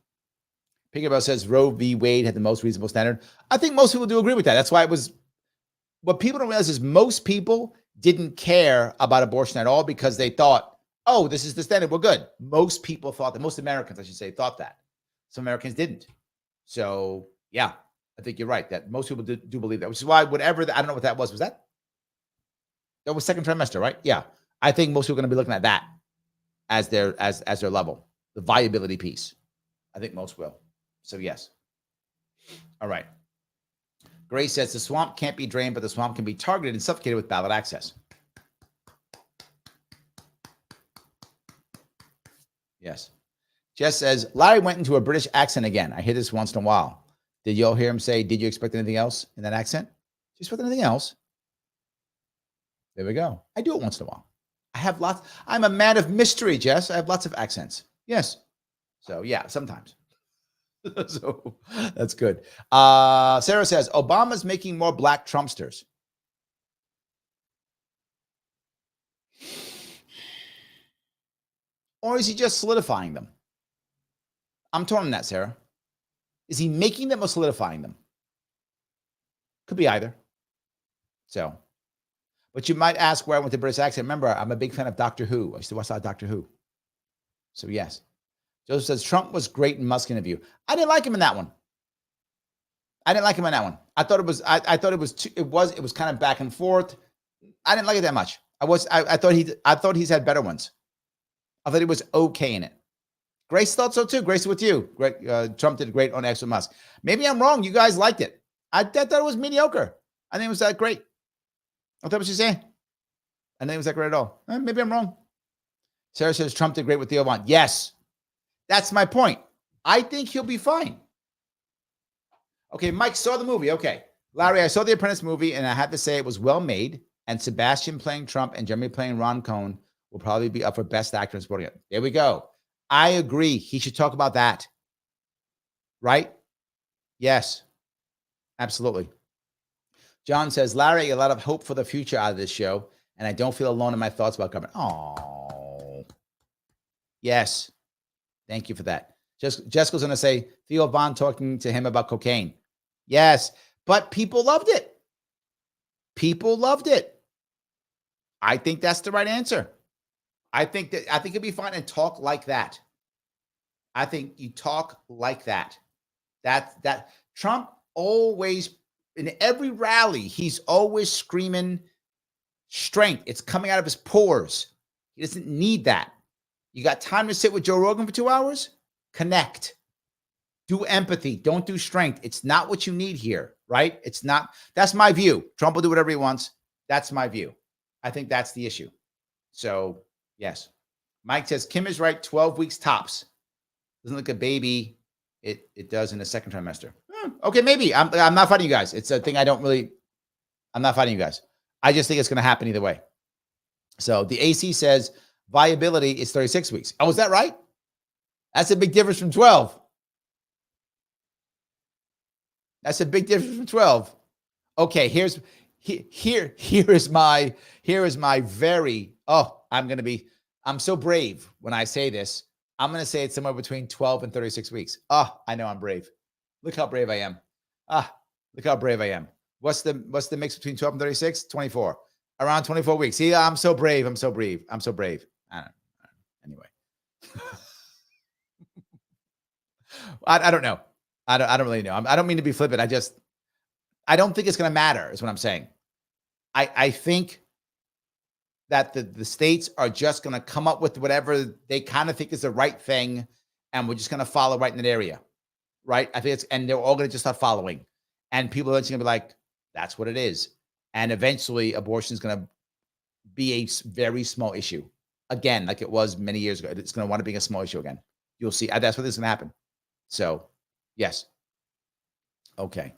says Roe v. Wade had the most reasonable standard. I think most people do agree with that. That's why it was. What people don't realize is most people didn't care about abortion at all because they thought, oh, this is the standard. We're good. Most people thought that. Most Americans, I should say, thought that. Some Americans didn't. So, yeah, I think you're right that most people do believe that, which is why whatever, I don't know what that was. Was that was second trimester, right? Yeah. I think most people are going to be looking at that as their level, the viability piece. I think most will. So, yes. All right. Grace says the swamp can't be drained, but the swamp can be targeted and suffocated with ballot access. Yes. Jess says, Larry went into a British accent again. I hear this once in a while. Did you all hear him say, did you expect anything else in that accent? Did you expect anything else? There we go. I do it once in a while. I have lots. I'm a man of mystery, Jess. I have lots of accents. Yes. So, yeah, sometimes. So that's good. Sarah says, Obama's making more black Trumpsters. Or is he just solidifying them? I'm torn on that, Sarah. Is he making them or solidifying them? Could be either. So, but you might ask where I went to British accent. Remember, I'm a big fan of Doctor Who. I used to watch Doctor Who. So, yes. Joseph says, Trump was great in Musk interview. I didn't like him in that one. I thought it was. I thought it was. It was kind of back and forth. I didn't like it that much. I thought he's had better ones. I thought he was okay in it. Grace thought so too. Grace with you. Great. Trump did great on X with Musk. Maybe I'm wrong. You guys liked it. I thought it was mediocre. I think it was that great. I thought what she's saying. I think it was that great at all. Maybe I'm wrong. Sarah says Trump did great with Theo Von. Yes, that's my point. I think he'll be fine. Okay, Mike saw the movie. Okay, Larry, I saw the Apprentice movie, and I have to say it was well made. And Sebastian playing Trump and Jeremy playing Ron Cohn will probably be up for Best Actor in Supporting Actor. There we go. I agree. He should talk about that. Right? Yes, absolutely. John says, Larry, a lot of hope for the future out of this show, and I don't feel alone in my thoughts about government. Oh, yes. Thank you for that. Jessica's going to say, Theo Von talking to him about cocaine. Yes, but people loved it. People loved it. I think that's the right answer. I think it'd be fine and talk like that. I think you talk like that. That Trump always, in every rally, he's always screaming strength. It's coming out of his pores. He doesn't need that. You got time to sit with Joe Rogan for 2 hours? Connect. Do empathy. Don't do strength. It's not what you need here, right? It's not. That's my view. Trump will do whatever he wants. That's my view. I think that's the issue. So, yes. Mike says, Kim is right. 12 weeks tops. Doesn't look a baby. It does in the second trimester. Okay, maybe. I'm not fighting you guys. It's a thing I'm not fighting you guys. I just think it's going to happen either way. So the AC says viability is 36 weeks. Oh, is that right? That's a big difference from 12. That's a big difference from 12. Okay, here is my very, I'm so brave when I say this. I'm going to say it's somewhere between 12 and 36 weeks. Oh, I know I'm brave. Look how brave I am. Look how brave I am. What's the mix between 12 and 36? 24. Around 24 weeks. See, I'm so brave. I'm so brave. I don't know. Anyway. I don't know. I don't really know. I don't mean to be flippant. I don't think it's going to matter is what I'm saying. I think that the states are just going to come up with whatever they kind of think is the right thing. And we're just going to follow right in that area. Right. I think and they're all going to just start following. And people are just going to be like, that's what it is. And eventually abortion is going to be a very small issue again, like it was many years ago. It's going to want to be a small issue again. You'll see. That's what is going to happen. So, yes. Okay.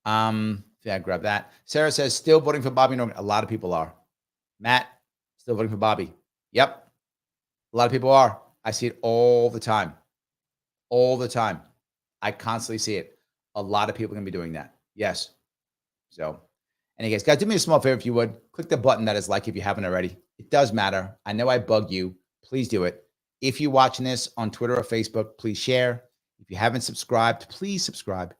Yeah, grab that. Sarah says, still voting for Bobby Norman. A lot of people are. Matt, still voting for Bobby. Yep. A lot of people are. I see it all the time. All the time. I constantly see it. A lot of people are going to be doing that. Yes. So, anyways, guys, do me a small favor if you would. Click the button that is like if you haven't already. It does matter. I know I bug you. Please do it. If you're watching this on Twitter or Facebook, please share. If you haven't subscribed, please subscribe.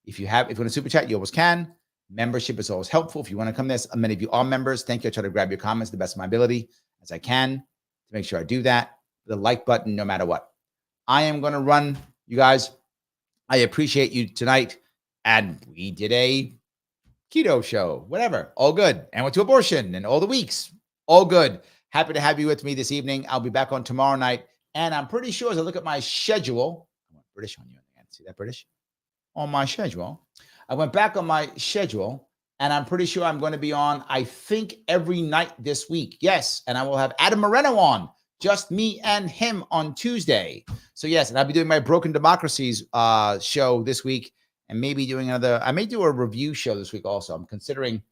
If you want to super chat, you always can. Membership is always helpful. If you want to come this, many of you are members. Thank you. I try to grab your comments the best of my ability as I can to make sure I do that. The like button, no matter what. I am going to run, you guys. I appreciate you tonight. And we did a keto show, whatever. All good. And went to abortion and all the weeks. All good. Happy to have you with me this evening. I'll be back on tomorrow night. And I'm pretty sure as I look at my schedule, I went British on you. See that British? On my schedule. I went back on my schedule and I'm pretty sure I'm going to be on, I think, every night this week. Yes. And I will have Adam Moreno on, just me and him on Tuesday. So yes, and I'll be doing my Broken Democracies show this week and maybe doing I may do a review show this week also. I'm considering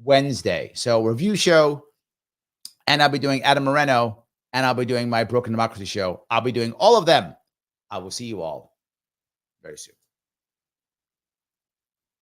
Wednesday. So review show, and I'll be doing Adam Moreno, and I'll be doing my Broken Democracy show. I'll be doing all of them. I will see you all very soon.